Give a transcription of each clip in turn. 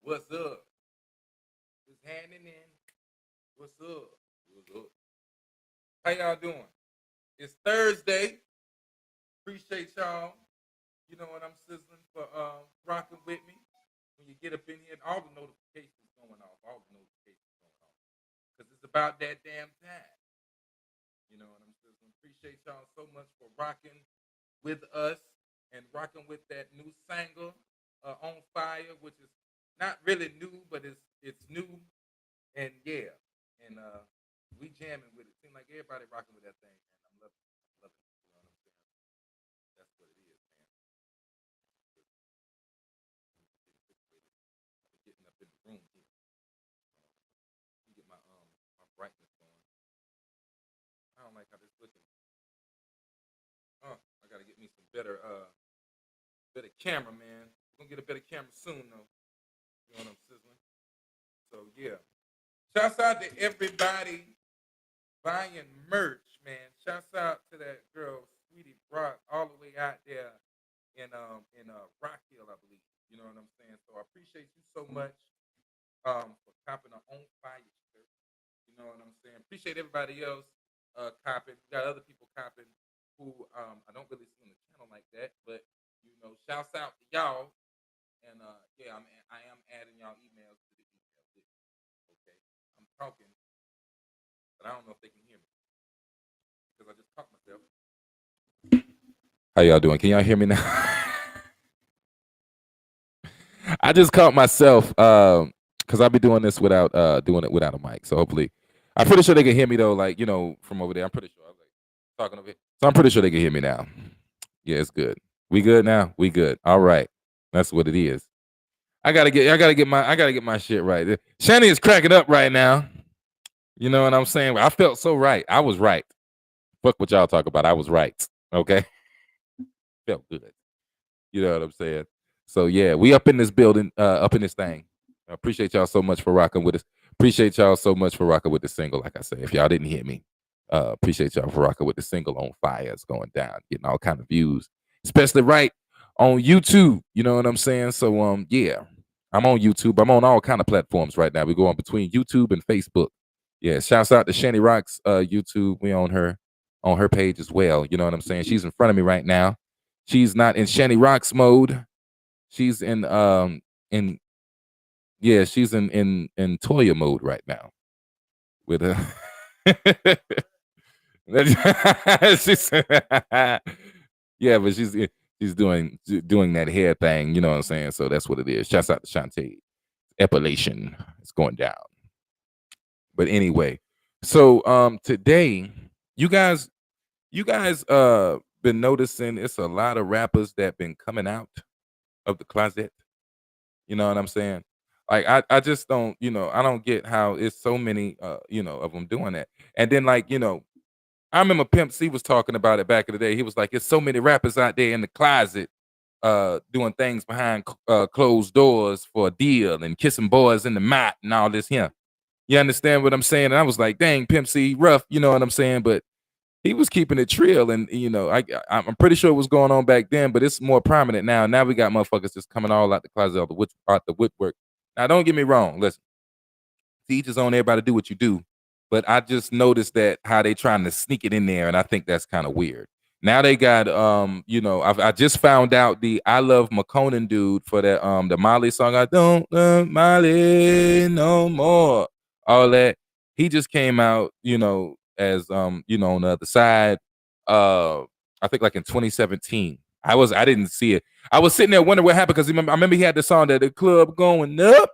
What's up? It's handing in. What's up? What's up? How y'all doing? It's Thursday. Appreciate y'all. You know what I'm sizzling for rocking with me. When you get up in here, all the notifications going off. All the notifications going off. Because it's about that damn time. You know what I'm sizzling. Appreciate y'all so much for rocking with us and rocking with that new single, On Fire, which is not really new, but it's new. And yeah, and we jamming with it. Seems like everybody rocking with that thing, man. I'm loving it. I'm loving it. You know what I'm saying? That's what it is, man. Getting up in the room here. Let me get my brightness going. I don't like how this looking. I gotta get me some better camera, man. We're gonna get a better camera soon though. You know what I'm sizzling? So yeah. Shouts out to everybody buying merch, man. Shouts out to that girl, Sweetie Brock, all the way out there in Rock Hill, I believe. You know what I'm saying? So I appreciate you so much for copping our own fire shirt. You know what I'm saying? Appreciate everybody else copping. We got other people copping who I don't really see on the channel like that, but you know, shouts out to y'all. And yeah, I am adding y'all emails to the email list. Okay, I'm talking, but I don't know if they can hear me because I just caught myself. How y'all doing? Can y'all hear me now? I just caught myself because I'll be doing this without doing it without a mic. So hopefully, I'm pretty sure they can hear me though. Like, you know, from over there, I'm pretty sure I was like talking over here. So I'm pretty sure they can hear me now. Yeah, it's good. We good now? We good. All right. That's what it is. I gotta get my shit right. Shani is cracking up right now. You know what I'm saying? I felt so right. I was right. Fuck what y'all talk about. I was right. Okay. Felt good. You know what I'm saying? So yeah, we up in this building, up in this thing. I appreciate y'all so much for rocking with us. Appreciate y'all so much for rocking with the single. Like I said, if y'all didn't hear me, appreciate y'all for rocking with the single On Fire. It's going down, getting all kind of views, especially right on YouTube. You know what I'm saying? So yeah, I'm on YouTube. I'm on all kind of platforms right now. We go on between YouTube and Facebook. Yeah, shouts out to Shani Rock's YouTube. We on her page as well. You know what I'm saying? She's in front of me right now. She's not in Shani Rock's mode. She's in she's in Toya mode right now. With a she's yeah, but she's doing that hair thing, you know what I'm saying? So that's what it is. Shouts out to Shantae. Epilation. It's going down. But anyway, so today, you guys been noticing it's a lot of rappers that been coming out of the closet. You know what I'm saying? Like I just don't, you know, I don't get how it's so many you know, of them doing that. And then like, you know, I remember Pimp C was talking about it back in the day. He was like, "It's so many rappers out there in the closet doing things behind closed doors for a deal and kissing boys in the mat and all this here." You understand what I'm saying? And I was like, "Dang, Pimp C, rough," you know what I'm saying? But he was keeping it trill, and you know, I'm pretty sure it was going on back then, but it's more prominent now. Now we got motherfuckers just coming all out the closet, out the woodwork. Now, don't get me wrong. Listen, to each his own. Everybody do what you do, but I just noticed that how they trying to sneak it in there, and I think that's kind of weird. Now they got you know, I just found out the I Love McConan dude for that the Molly song. I don't love Molly no more. All that he just came out, you know, as you know, on the other side. I think like in 2017. I didn't see it. I was sitting there wondering what happened because I remember he had the song that the club going up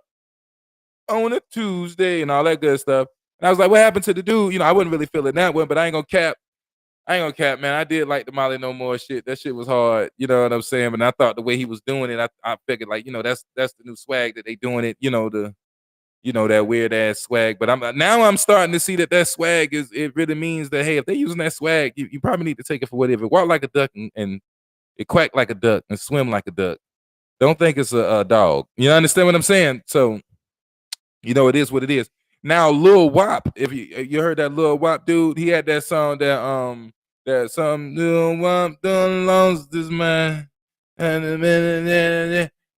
on a Tuesday and all that good stuff. And I was like, what happened to the dude? You know, I wasn't really feeling that one, but I ain't gonna cap. I ain't gonna cap, man. I did like the Molly No More shit. That shit was hard. You know what I'm saying? But I thought the way he was doing it, I figured like, you know, that's the new swag that they doing it. You know, that weird ass swag. But I'm starting to see that swag it really means that, hey, if they're using that swag, you probably need to take it for whatever. Walk like a duck and it quack like a duck and swim like a duck. Don't think it's a dog. You understand what I'm saying? So, you know, it is what it is. Now, Lil Wop, if you heard that Lil Wop dude, he had that song that some Lil Wop done lost his mind.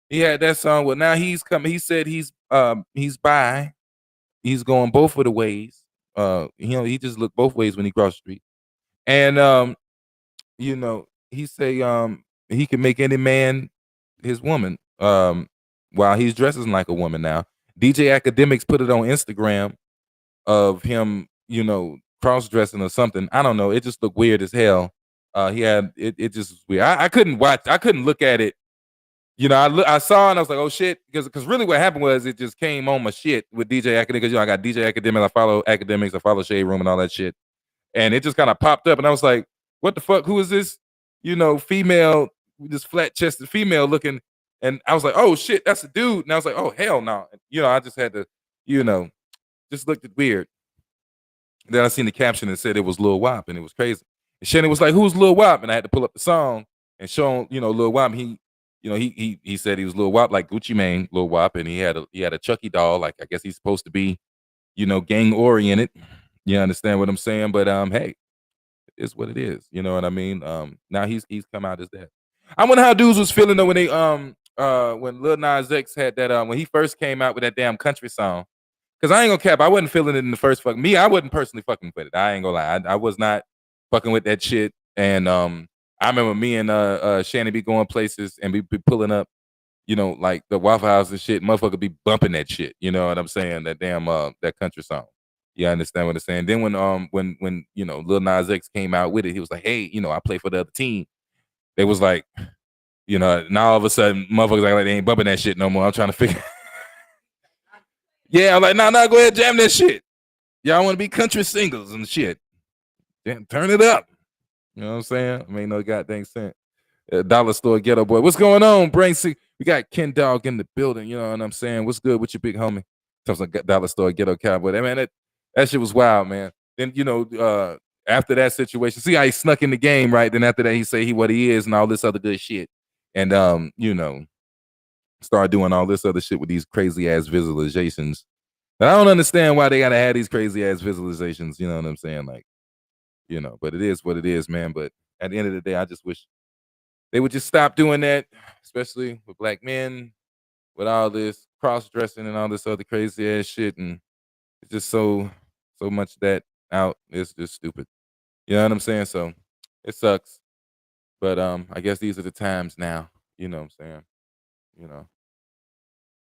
He had that song. Well, now he's coming. He said he's bi. He's going both of the ways. He just looked both ways when he crossed the street. And he say he can make any man his woman. While he's dressing like a woman now. DJ Academics put it on Instagram of him, cross dressing or something. I don't know. It just looked weird as hell. He had it just was weird. I couldn't watch. I couldn't look at it. I saw it and I was like, oh shit, because really what happened was it just came on my shit with DJ Academics. I got DJ Academics. I follow Academics. I follow Shade Room and all that shit. And it just kind of popped up, and I was like, what the fuck? Who is this? Female, this flat chested female looking. And I was like, oh shit, that's a dude. And I was like, oh hell no. I just had to, just looked weird. Then I seen the caption and said it was Lil Wop, and it was crazy. And Shannon was like, who's Lil Wop? And I had to pull up the song and show him, Lil Wop. He said he was Lil Wop, like Gucci Mane, Lil Wop, and he had a Chucky doll, like I guess he's supposed to be, gang oriented. You understand what I'm saying? But hey, it is what it is. You know what I mean? Now he's come out as that. I wonder how dudes was feeling though when they when Lil Nas X had that when he first came out with that damn country song. Cause I ain't gonna cap, I wasn't feeling it in the first fuck. Me, I wasn't personally fucking with it. I ain't gonna lie. I was not fucking with that shit. And I remember me and Shannon be going places and we be pulling up, like the Waffle House and shit. Motherfucker be bumping that shit. You know what I'm saying? That damn that country song. You understand what I'm saying? Then when Lil Nas X came out with it, he was like, hey, I play for the other team. They was like, now all of a sudden motherfuckers act like they ain't bumping that shit no more. I'm trying to figure. Yeah, I'm like, nah, go ahead, jam that shit. Y'all want to be country singles and shit. Damn, turn it up. You know what I'm saying? I mean, no goddamn sense. Dollar Store Ghetto Boy. What's going on, Brain Sick? We got Ken Dog in the building. You know what I'm saying? What's good with your big homie? Talks like Dollar Store Ghetto Cowboy. Man, that shit was wild, man. Then, after that situation, see how he snuck in the game, right? Then after that, he say what he is and all this other good shit. And, start doing all this other shit with these crazy ass visualizations. And I don't understand why they gotta have these crazy ass visualizations. You know what I'm saying? Like, but it is what it is, man. But at the end of the day, I just wish they would just stop doing that, especially with black men, with all this cross dressing and all this other crazy ass shit. And it's just so much that out. It's just stupid. You know what I'm saying? So it sucks. But I guess these are the times now. You know what I'm saying?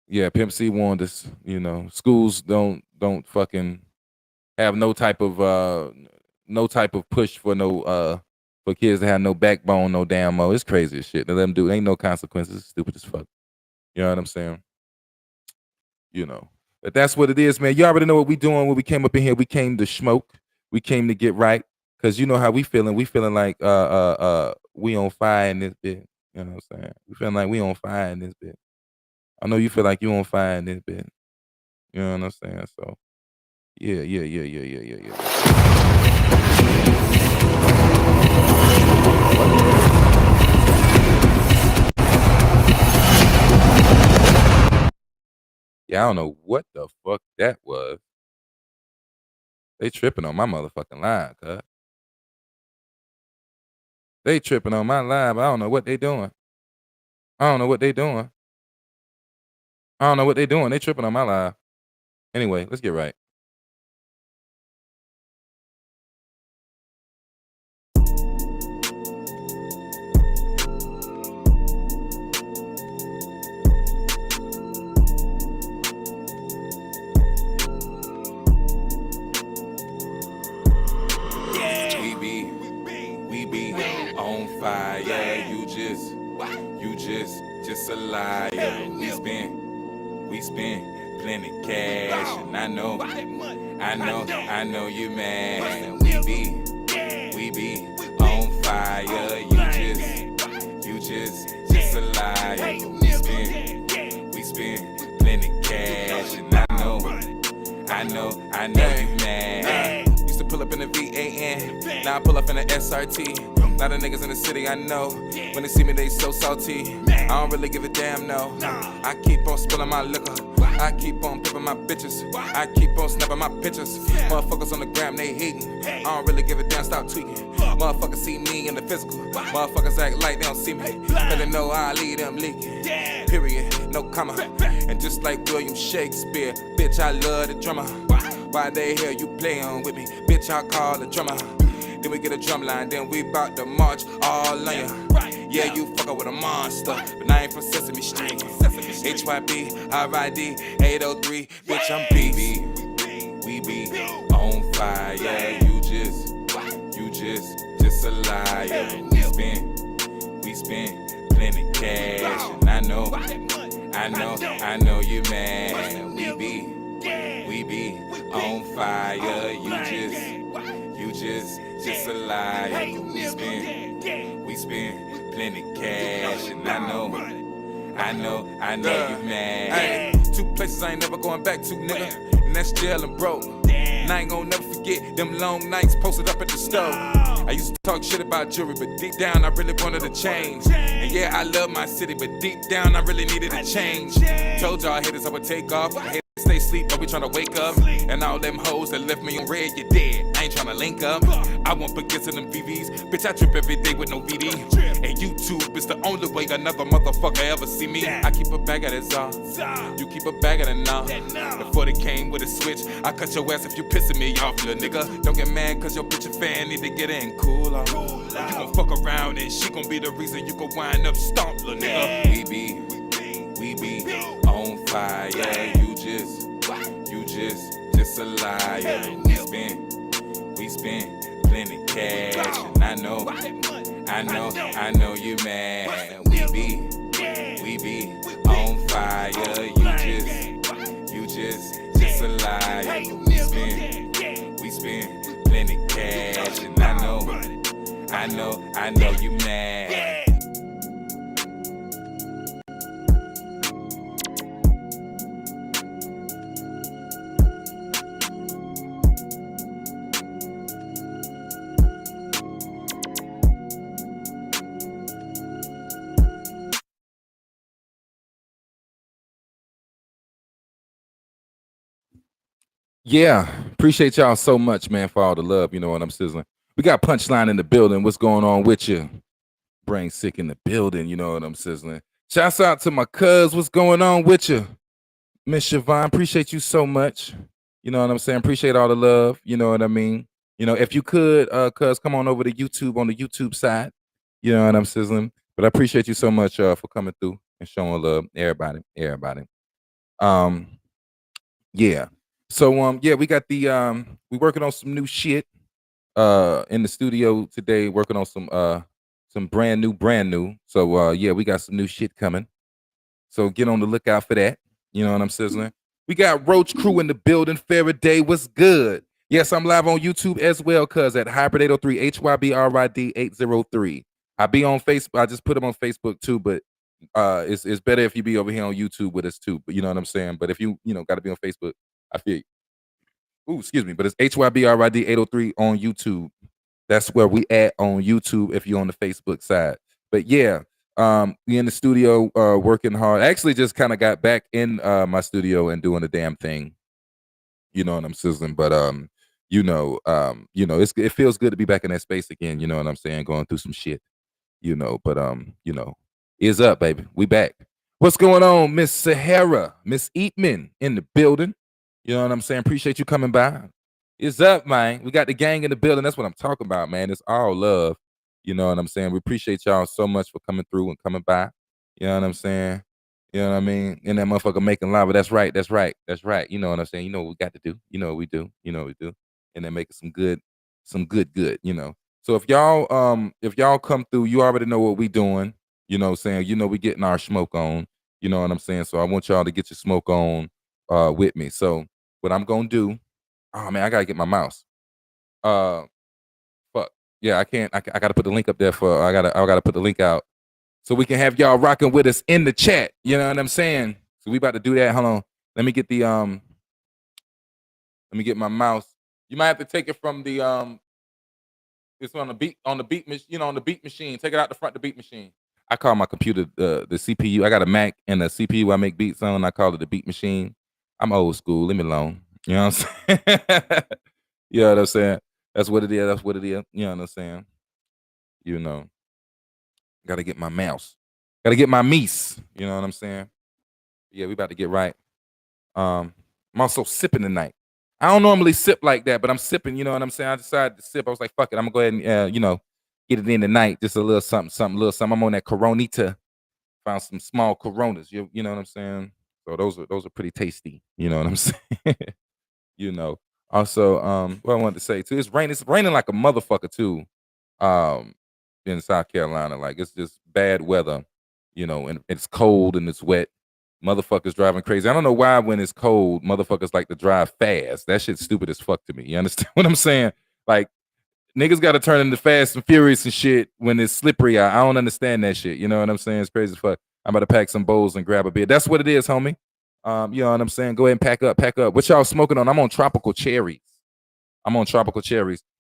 Yeah, Pimp C warned us, schools don't fucking have no type of push for for kids to have no backbone, no damn mo. It's crazy as shit. They let them do it. Ain't no consequences. It's stupid as fuck. You know what I'm saying? But that's what it is, man. You already know what we doing when we came up in here. We came to smoke. We came to get right. Cause you know how we feeling. We feeling like we on fire in this bit. You know what I'm saying? We feeling like we on fire in this bit. I know you feel like you on fire in this bit. You know what I'm saying? So, yeah. Yeah, I don't know what the fuck that was. They tripping on my motherfucking line, cuz. They tripping on my line, but I don't know what they doing. I don't know what they doing. They tripping on my live. Anyway, let's get right. We be on fire. You just a liar. We spend plenty cash, and I know you mad. We be on fire. You just a liar. We spend plenty cash, and I know you mad. Used to pull up in the VAN, now I pull up in the SRT. A lot of niggas in the city I know, when they see me they so salty. I don't really give a damn, no. I keep on spilling my liquor. I keep on pimping my bitches. I keep on snapping my pictures. Motherfuckers on the gram, they hating. I don't really give a damn, stop tweaking. Motherfuckers see me in the physical. Motherfuckers act like they don't see me. Cause they know I leave them leaking. Period, no comma. And just like William Shakespeare, bitch, I love the drummer. Why the hell you playing with me? Bitch, I call the drummer. Then we get a drum line, then we bout to march all on ya. Yeah, you fuckin' with a monster, but I ain't from Sesame Street. HyBrid803, bitch, I'm beast. We be on fire. You just a liar. We spend plenty cash, and I know you mad. We be on fire. You just a liar. We spend plenty cash, and I know you mad. Ay, 2 places I ain't never going back to, nigga, and that's jail and broke. And I ain't gonna never forget them long nights posted up at the stove. I used to talk shit about jewelry, but deep down I really wanted to change. And yeah, I love my city, but deep down I really needed a change. Told y'all haters I would take off. Stay sleep, but we tryna wake up. And all them hoes that left me on red, you dead. I ain't tryna link up. I won't forget to them VVs. Bitch, I trip every day with no VD. And YouTube is the only way another motherfucker ever see me. I keep a bag of that Zah. You keep a bag of that nah. Before they came with a switch, I cut your ass if you pissing me off, little nigga. Don't get mad cause your bitch a fan, need to get in cool off. You gon' fuck around and she gon' be the reason you gon' wind up stomped, little nigga. We be on fire. You just a liar. We spend plenty cash, and I know you mad. We be on fire. You just a liar. We spend plenty cash, and I know you mad. Yeah, appreciate y'all so much, man, for all the love. You know what I'm sizzling. We got Punchline in the building. What's going on with you? Brain sick in the building. You know what I'm sizzling. Shouts out to my cuz. What's going on with you? Miss Siobhan, appreciate you so much. You know what I'm saying? Appreciate all the love. You know what I mean? You know, if you could, cuz, come on over to YouTube on the YouTube side. You know what I'm sizzling. But I appreciate you so much for coming through and showing love. Everybody. Yeah. So yeah, we got the we working on some new shit in the studio today, working on some brand new. So yeah, we got some new shit coming. So get on the lookout for that. You know what I'm sizzling. We got Roach Crew in the building. Faraday, what's good? Yes, I'm live on YouTube as well, cuz at HyBrid803, HyBrid803. I be on Facebook. I just put them on Facebook too, but it's better if you be over here on YouTube with us too. But you know what I'm saying? But if you got to be on Facebook, I feel you. Ooh, excuse me, but it's HyBrid803 on YouTube. That's where we at on YouTube if you're on the Facebook side. But yeah, we in the studio working hard. I actually just kind of got back in my studio and doing the damn thing. You know what I'm sizzling, but it feels good to be back in that space again, you know what I'm saying, going through some shit, but is up, baby. We back. What's going on, Miss Sahara, Miss Eatman in the building? You know what I'm saying? Appreciate you coming by. It's up, man. We got the gang in the building. That's what I'm talking about, man. It's all love. You know what I'm saying? We appreciate y'all so much for coming through and coming by. You know what I'm saying? You know what I mean? And that motherfucker making lava. That's right. You know what I'm saying? You know what we got to do. You know what we do. And then making some good, So if y'all come through, you already know what we doing. You know what I'm saying? We getting our smoke on. You know what I'm saying? So I want y'all to get your smoke on with me. So what I'm gonna do, oh man, I gotta get my mouse. Fuck. Yeah, I can't. I gotta put the link up there I gotta put the link out so we can have y'all rocking with us in the chat. You know what I'm saying? So we about to do that. Hold on. Let me get my mouse. You might have to take it from the it's on the beat machine. Take it out the front of the beat machine. I call my computer the CPU. I got a Mac and a CPU I make beats on. I call it the beat machine. I'm old school. Leave me alone. You know what I'm saying? You know what I'm saying? That's what it is. That's what it is. You know what I'm saying? You know, gotta get my mouse. Gotta get my meese. You know what I'm saying? Yeah, we about to get right. I'm also sipping tonight. I don't normally sip like that, but I'm sipping. You know what I'm saying? I decided to sip. I was like, fuck it. I'm gonna go ahead and get it in tonight. Just a little something, something, little something. I'm on that Coronita. Found some small Coronas. You know what I'm saying? So those are pretty tasty. You know what I'm saying? You know. Also, what I wanted to say too, it's raining like a motherfucker too. Um, in South Carolina. Like it's just bad weather, and it's cold and it's wet. Motherfuckers driving crazy. I don't know why when it's cold, motherfuckers like to drive fast. That shit's stupid as fuck to me. You understand what I'm saying? Like niggas got to turn into Fast and Furious and shit when it's slippery out. I don't understand that shit. You know what I'm saying? It's crazy as fuck. I'm about to pack some bowls and grab a beer. That's what it is, homie. You know what I'm saying? Go ahead and pack up, pack up. What y'all smoking on? I'm on tropical cherries.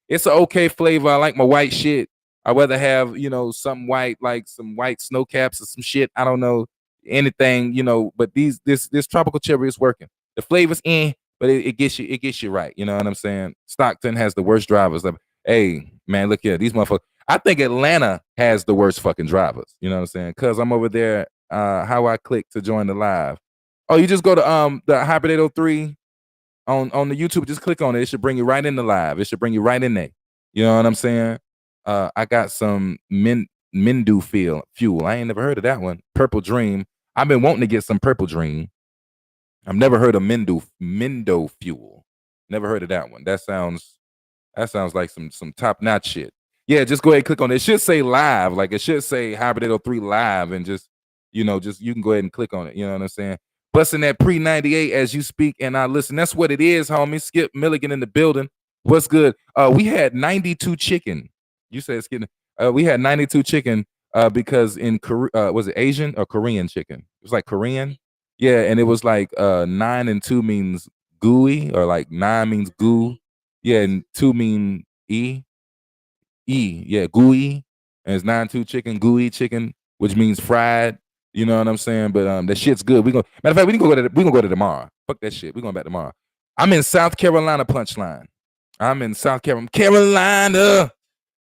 It's an okay flavor. I like my white shit. I'd rather have, some white, like some white snow caps or some shit. I don't know anything, but this tropical cherry is working. The flavor's in, but it gets you right. You know what I'm saying? Stockton has the worst drivers. Like, hey, man, look here, these motherfuckers. I think Atlanta has the worst fucking drivers. You know what I'm saying? Cause I'm over there. How I click to join the live. Oh, you just go to the HyBrid803 on the YouTube. Just click on it. It should bring you right in the live. It should bring you right in there. You know what I'm saying? I got some Mindu fuel. I ain't never heard of that one. Purple Dream. I've been wanting to get some Purple Dream. I've never heard of Mindo fuel. Never heard of that one. That sounds like some top notch shit. Yeah, just go ahead and click on it. It should say live. Like it should say HyBrid803 live, and just you can go ahead and click on it. You know what I'm saying? Busting that pre-98 as you speak and I listen. That's what it is, homie. Skip Milligan in the building. What's good? We had 92 chicken. You said it's getting. We had 92 chicken because in Korea, was it Asian or Korean chicken? It was like Korean. Yeah, and it was like 9 and 2 means gooey, or like 9 means goo. Yeah, and 2 mean E. Yeah, gooey. And it's 9-2 chicken, gooey chicken, which means fried. You know what I'm saying? But that shit's good. Matter of fact, we gonna go to tomorrow. Fuck that shit. We going back tomorrow. I'm in South Carolina, punchline. I'm in South Carolina.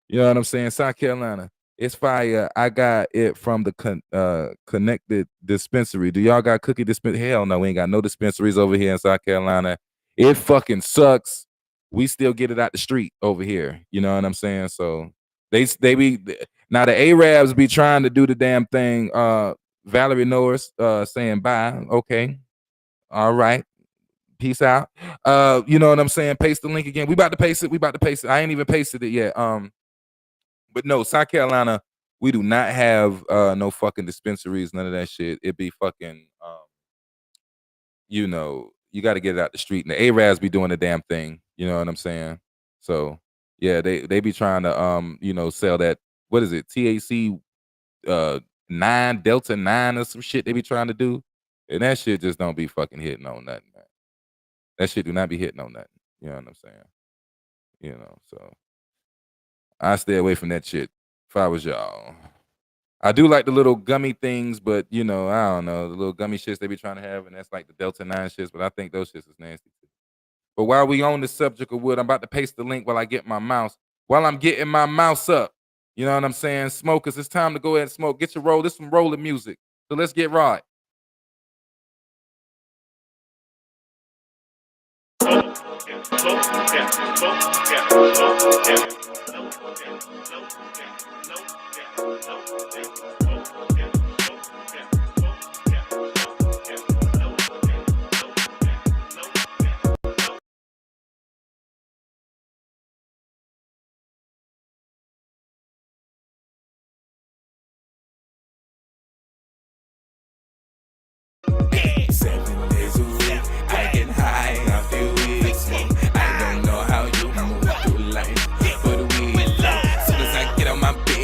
You know what I'm saying? South Carolina. It's fire. I got it from the connected dispensary. Do y'all got cookie dispensary? Hell no, we ain't got no dispensaries over here in South Carolina. It fucking sucks. We still get it out the street over here. You know what I'm saying? So they be now the Arabs be trying to do the damn thing. Valerie Norris saying bye. Okay. All right. Peace out. You know what I'm saying? Paste the link again. We about to paste it. I ain't even pasted it yet. But no, South Carolina, we do not have no fucking dispensaries, none of that shit. It be fucking you got to get it out the street. And the Arabs be doing the damn thing. You know what I'm saying? So yeah, they be trying to sell that, what is it, THC 9 Delta 9 or some shit they be trying to do. And that shit just don't be fucking hitting on nothing, man. That shit do not be hitting on nothing. You know what I'm saying? So I stay away from that shit if I was y'all. I do like the little gummy things, but I don't know, the little gummy shits they be trying to have, and that's like the Delta 9 shits, but I think those shits is nasty too. But while we on the subject of wood, I'm about to paste the link while I get my mouse. While I'm getting my mouse up, you know what I'm saying? Smokers, it's time to go ahead and smoke. Get your roll. This some rolling music. So let's get right.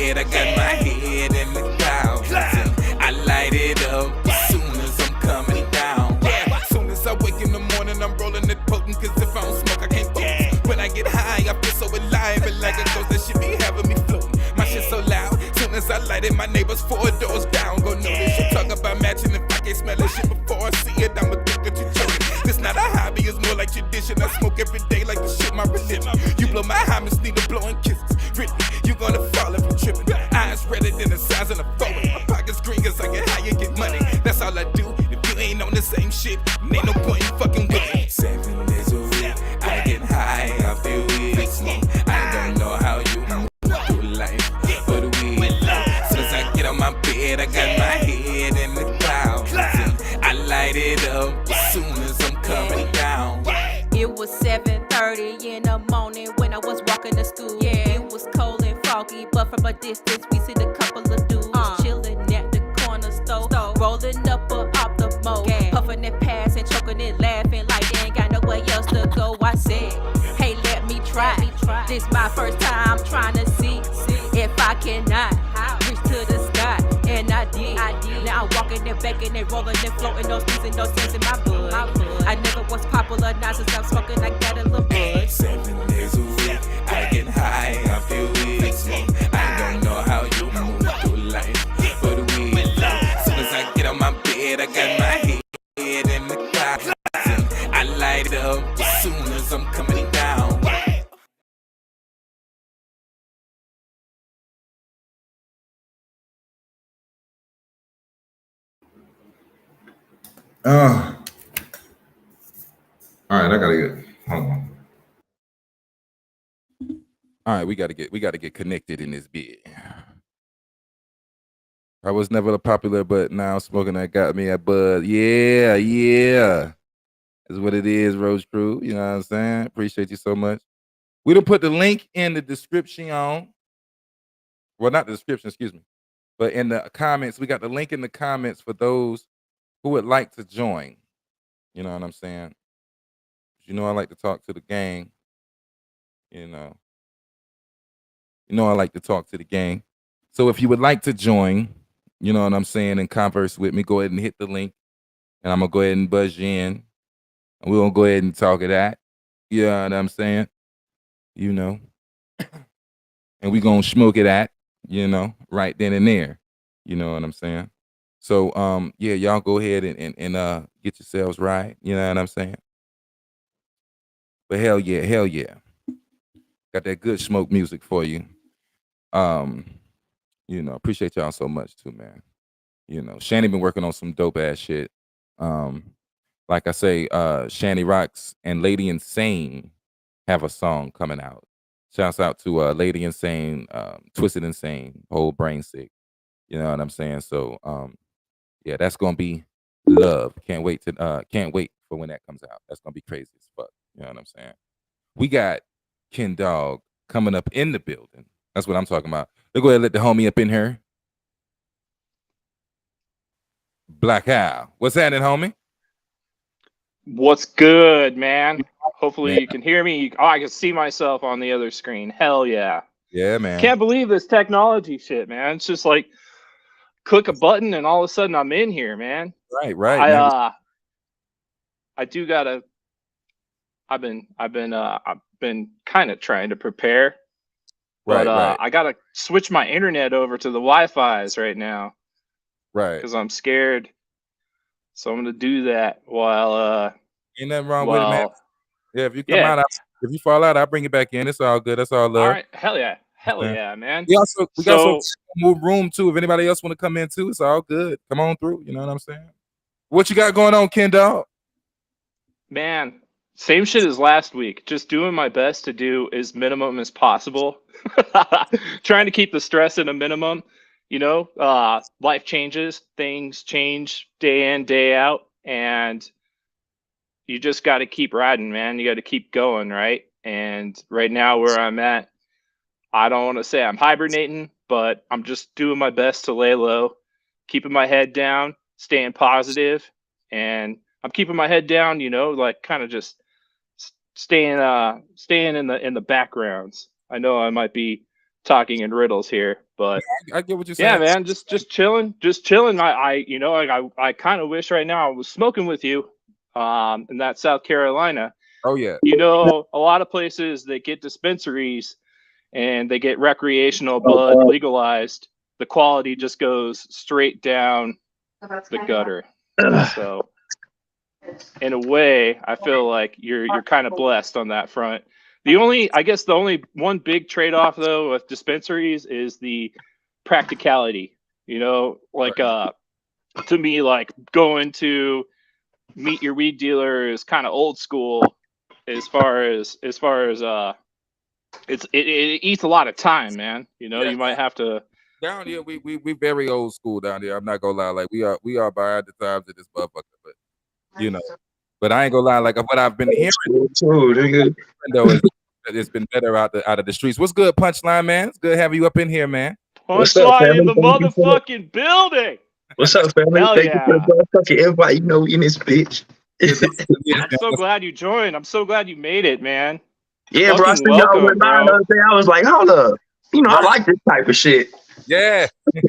I got my head in the clouds. I light it up as soon as I'm coming down. As soon as I wake in the morning, I'm rolling it potent. Cause if I don't smoke, I can't focus. When I get high, I feel so alive. And like a ghost, that shit be having me floating. My shit so loud. Soon as I light it, my neighbors 4 doors down. Go notice you talk about matching. If I can't smell this shit before I see it, I'ma think that you joking. This like tradition. I smoke every day like the shit my religion. You blow my hymen, need a blowing kisses. Really, you gonna fall if you tripping. Eyes redder than the size of a forward. My pockets green cause I get high and get money. That's all I do. If you ain't on the same shit, ain't no point in fucking with me. 7 days a week, I get high, I feel weak. I don't know how you move through life, but we since I get on my bed, I got my head in the clouds. I light it up as soon as I'm coming down. It was 7:30 in the morning when I was walking to school. Yeah, it was cold and foggy, but from a distance we seen a couple of dudes chilling at the corner store, rolling up off the mold, puffing and passing, choking and laughing like they ain't got nowhere else to go. I said, hey, let me try. This my first time trying to see if I cannot reach to the sky, and I did. Now I'm walking and begging and rolling and floating, no sneeze and no sense in my blood. I never was popular, now since I'm smoking, I got a little buzz. 7 days a week, I get high, I feel weak. I don't know how you move through life, but we as soon as I get on my bed, I got my head in the clouds. I light it up as soon as I'm coming down. All right, I gotta get. Hold on. All right, we gotta get connected in this bit. I was never popular, but now smoking that got me a bud. Yeah. Is what it is, Rose Crew. You know what I'm saying? Appreciate you so much. We done put the link in the description. Well, not the description, excuse me. But in the comments, we got the link in the comments for those who would like to join. You know what I'm saying? You know I like to talk to the gang. You know I like to talk to the gang. So if you would like to join, you know what I'm saying, and converse with me, go ahead and hit the link. And I'm gonna go ahead and buzz you in. And we're gonna go ahead and talk of that. You know what I'm saying? You know. And we gonna smoke it at, right then and there. You know what I'm saying? So yeah, y'all go ahead and get yourselves right. You know what I'm saying? But hell yeah. Got that good smoke music for you. Appreciate y'all so much too, man. Shanny been working on some dope ass shit. Like I say, Shanny Rocks and Lady Insane have a song coming out. Shouts out to Lady Insane, Twisted Insane, Whole Brain Sick. You know what I'm saying? So yeah, that's gonna be love. Can't wait for when that comes out. That's gonna be crazy as fuck. You know what I'm saying? We got Ken Dog coming up in the building. That's what I'm talking about. Let's go ahead and let the homie up in here. Black Owl. What's happening, homie? What's good, man? Hopefully you can hear me. Oh, I can see myself on the other screen. Hell yeah. Yeah, man. Can't believe this technology shit, man. It's just like click a button and all of a sudden I'm in here, man. Right. I do gotta. I've been kind of trying to prepare, but right. I gotta switch my internet over to the Wi-Fi's right now, right? Because I'm scared. So I'm gonna do that while. Ain't nothing wrong with it, man. Yeah, if you come out, if you fall out, I'll bring it back in. It's all good. That's all love. All right, hell yeah, man. We got some move room too. If anybody else want to come in too, it's all good. Come on through. You know what I'm saying? What you got going on, Ken Dog? Man, same shit as last week. Just doing my best to do as minimum as possible. Trying to keep the stress at a minimum. Life changes, things change day in, day out, and you just got to keep riding, man. You got to keep going, right? And right now where I'm at, I don't want to say I'm hibernating, but I'm just doing my best to lay low, keeping my head down, staying positive, and I'm keeping my head down, like kind of just staying in the backgrounds. I know I might be talking in riddles here, but I get what you're saying. Yeah, man, just chilling. I kind of wish right now I was smoking with you, in that South Carolina. Oh yeah. A lot of places they get dispensaries and they get recreational bud legalized. The quality just goes straight down the gutter. So in a way, I feel like you're kind of blessed on that front. I guess the only one big trade-off though with dispensaries is the practicality. You know, like to me, like going to meet your weed dealer is kind of old school as far as it eats a lot of time, man. You know, you might have to. Down here, we very old school down here. I'm not gonna lie, like we are behind the times in this motherfucker, but you know. But I ain't gonna lie, like what I've been hearing though is it's been better out of the streets. What's good, Punchline, man? It's good having you up in here, man. Punchline in the motherfucking building. What's up, family? Hell Thank you for the motherfucking invite. You know, we in this bitch. I'm so glad you joined. I'm so glad you made it, man. Yeah, bro. I Fucking seen y'all welcome, went live the bro. other day. I was like, hold up. You know, I like this type of shit. Yeah. You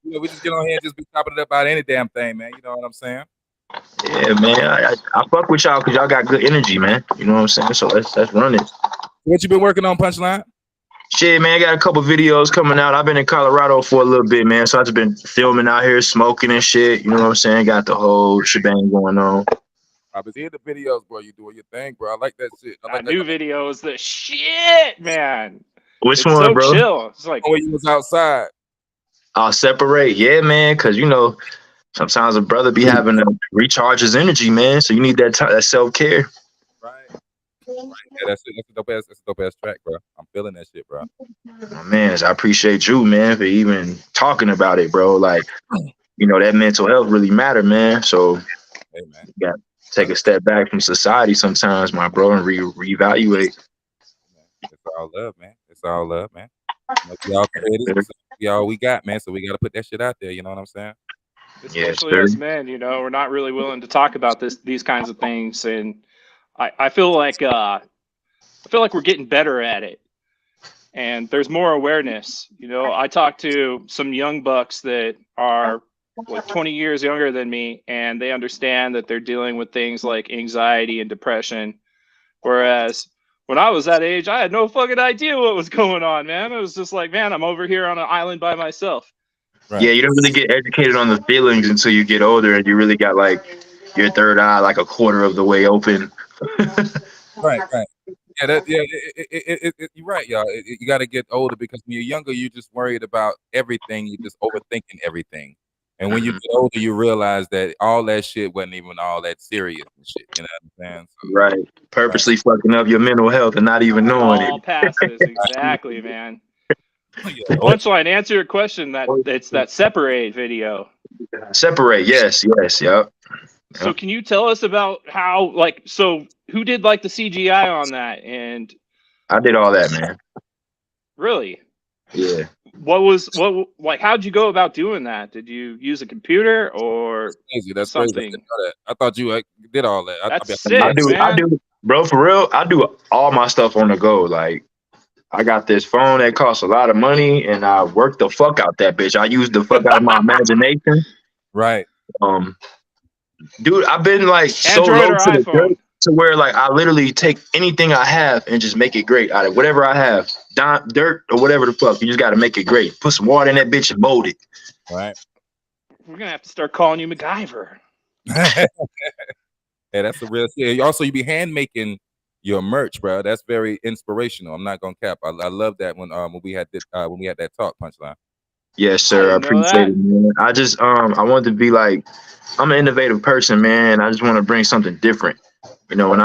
know, we just get on here and just be chopping it up about any damn thing, man. You know what I'm saying? Yeah, man. I fuck with y'all because y'all got good energy, man. You know what I'm saying? So let's run it. What you been working on, Punchline? Shit, man, I got a couple videos coming out. I've been in Colorado for a little bit, man. So I've just been filming out here, smoking and shit. You know what I'm saying? Got the whole shebang going on. I was hearing the videos, bro. You doing your thing, bro. I like that shit. I like That new video is the shit, man. Which It's one, so bro? chill. It's like when you was outside. I'll separate. Yeah, man, because, you know, sometimes a brother be having to recharge his energy, man. So you need that self-care. Right. Yeah, that's it. That's the dope ass track, bro. I'm feeling that shit, bro. Oh, man, I appreciate you, man, for even talking about it, bro. Like, you know, that mental health really matter, man. So hey, man. You got to take a step back from society sometimes, my bro, and reevaluate. It's all love, man. It's all love, man. You know, we all created. We all we got, man. So we got to put that shit out there. You know what I'm saying? Especially as men, you know, we're not really willing to talk about these kinds of things, and I feel like we're getting better at it, and there's more awareness. You know, I talked to some young bucks that are like 20 years younger than me, and they understand that they're dealing with things like anxiety and depression, whereas when I was that age, I had no fucking idea what was going on, man. It was just like, man, I'm over here on an island by myself. Right. Yeah, you don't really get educated on the feelings until you get older, and you really got like your third eye like a quarter of the way open. Right. Yeah, you're right, y'all. You got to get older because when you're younger, you're just worried about everything. You're just overthinking everything. And when you get older, you realize that all that shit wasn't even all that serious and shit. You know what I'm saying? So, right. Purposely fucking up your mental health and not even knowing all it. passes, exactly, man. Punchline, answer your question. That it's that separate video. Separate, yes, yep. So can you tell us about how, like, so who did like the CGI on that? And I did all that, man. Really? Yeah. Like, how'd you go about doing that? Did you use a computer or that's something? Crazy. I thought you did all that. That's sick, man. I do, bro, for real. I do all my stuff on the go. Like, I got this phone that costs a lot of money, and I work the fuck out that bitch. I use the fuck out of my imagination. Right. Dude, I've been like so Android low or to the iPhone? dirt to where like I literally take anything I have and just make it great out of whatever I have, dirt or whatever the fuck. You just got to make it great. Put some water in that bitch and mold it. Right. We're gonna have to start calling you MacGyver. Yeah, that's the real thing. Also, you be hand making your merch, bro. That's very inspirational. I'm not gonna cap. I love that when we had that talk, Punchline. Yes, sir. I appreciate it, man. I just I wanted to be like, I'm an innovative person, man. I just want to bring something different. You know, when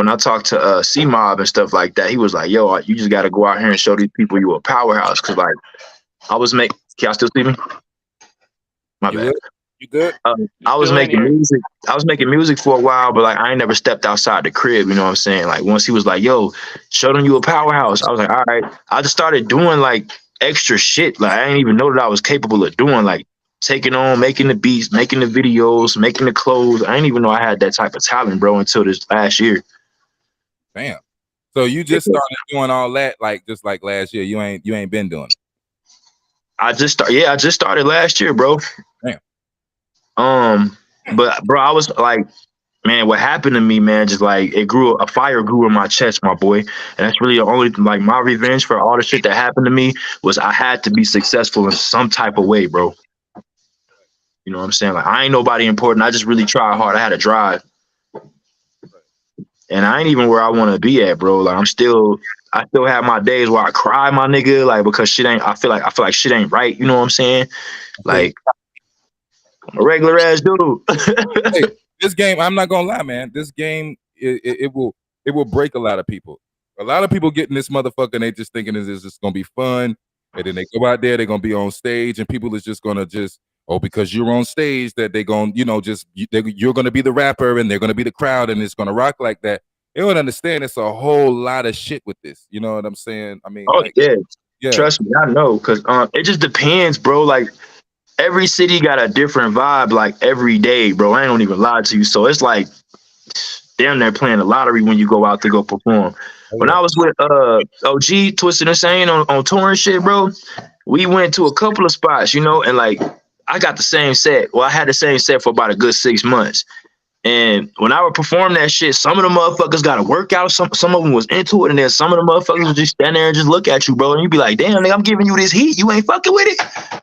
I talked to C-Mob and stuff like that, he was like, yo, you just got to go out here and show these people you a powerhouse. Cause like I was making, can y'all still see me? My bad. You good? I was making music. I was making music for a while, but like I ain't never stepped outside the crib. You know what I'm saying? Like once he was like, yo, show them you a powerhouse. I was like, all right. I just started doing like extra shit. Like I didn't even know that I was capable of doing, like taking on, making the beats, making the videos, making the clothes. I didn't even know I had that type of talent, bro, until this last year. Damn. So you just started doing all that just like last year. You ain't been doing it. I just started last year, bro. Damn. But bro, I was like, man, what happened to me, man, just like a fire grew in my chest, my boy. And that's really the only, like, my revenge for all the shit that happened to me was I had to be successful in some type of way, bro. You know what I'm saying? Like I ain't nobody important. I just really tried hard. I had to drive. And I ain't even where I want to be at, bro. Like I still have my days where I cry, my nigga, like because shit ain't. I feel like shit ain't right. You know what I'm saying? Like I'm a regular ass dude. Hey, this game, I'm not gonna lie, man. This game, it will break a lot of people. A lot of people getting this motherfucker and they just thinking this is just gonna be fun, and then they go out there, they're gonna be on stage, and people is just gonna because you're on stage that they gonna you're gonna be the rapper and they're gonna be the crowd and it's gonna rock like that. They don't understand it's a whole lot of shit with this. You know what I'm saying? I mean, Oh like, yeah, trust me, I know, cause it just depends, bro. Like every city got a different vibe, like every day, bro. I ain't gonna even lie to you. So it's like damn, they're playing the lottery when you go out to go perform. When I was with OG Twisted Insane on tour and shit, bro, we went to a couple of spots, you know, and like I got the same set. Well, I had the same set for about a good 6 months. And when I would perform that shit, some of the motherfuckers got a workout. Some of them was into it, and then some of the motherfuckers would just stand there and just look at you, bro. And you'd be like, "Damn, nigga, I'm giving you this heat. You ain't fucking with it."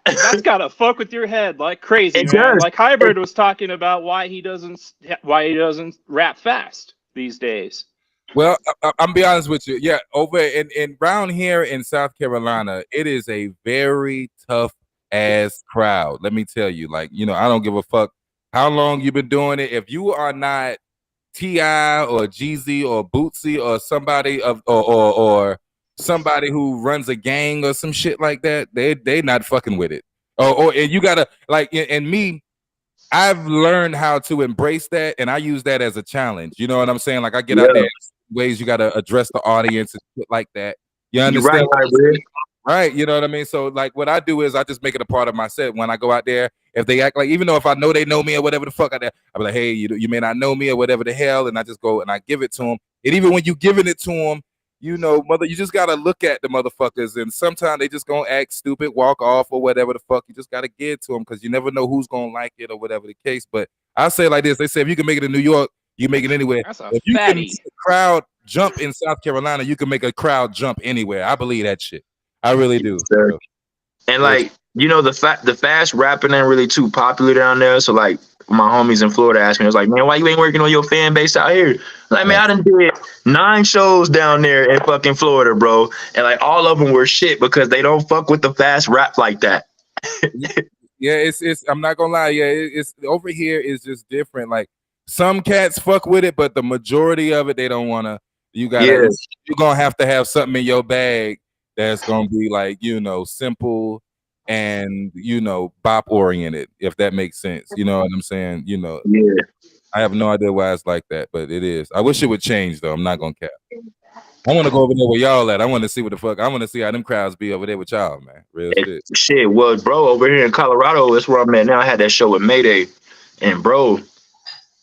That's gotta fuck with your head like crazy, It man. does. Like HyBrid was talking about why he doesn't rap fast these days. well, I'm be honest with you. Yeah, over in around here in South Carolina, it is a very tough ass crowd. Let me tell you, like, I don't give a fuck how long you've been doing it. If you are not T.I. or Jeezy or Bootsy or somebody or somebody who runs a gang or some shit like that, they not fucking with it. And you gotta like, and me, I've learned how to embrace that, and I use that as a challenge. You know what I'm saying? Like I get out there ways you gotta address the audience and shit like that. You understand? Right, you know what I mean? So like what I do is I just make it a part of my set when I go out there. If they act like, even though if I know they know me or whatever the fuck out there, I'll be like, hey, you may not know me or whatever the hell, and I just go and I give it to them. And even when you giving it to them, you just gotta look at the motherfuckers, and sometimes they just gonna act stupid, walk off or whatever the fuck. You just gotta give it to them because you never know who's gonna like it or whatever the case. But I say it like this: they say if you can make it in New York, you make it anywhere. That's a If you can fatty. make a crowd jump in South Carolina, you can make a crowd jump anywhere. I believe that shit. I really do. Sir. And like, the fast rapping ain't really too popular down there. So like my homies in Florida asked me, I was like, man, why you ain't working on your fan base out here? Like, man, I done did 9 shows down there in fucking Florida, bro. And like all of them were shit because they don't fuck with the fast rap like that. Yeah, it's I'm not gonna lie, yeah, it's over here is just different. Like some cats fuck with it, but the majority of it they don't wanna. You're gonna have to have something in your bag that's gonna be like, simple and bop oriented, if that makes sense. You know what I'm saying? I have no idea why it's like that, but it is. I wish it would change though. I'm not gonna cap. I want to go over there where y'all at. I want to see what the fuck. I want to see how them crowds be over there with y'all, man. Real shit. Shit, well, bro, over here in Colorado, that's where I'm at now. I had that show with Mayday, and bro,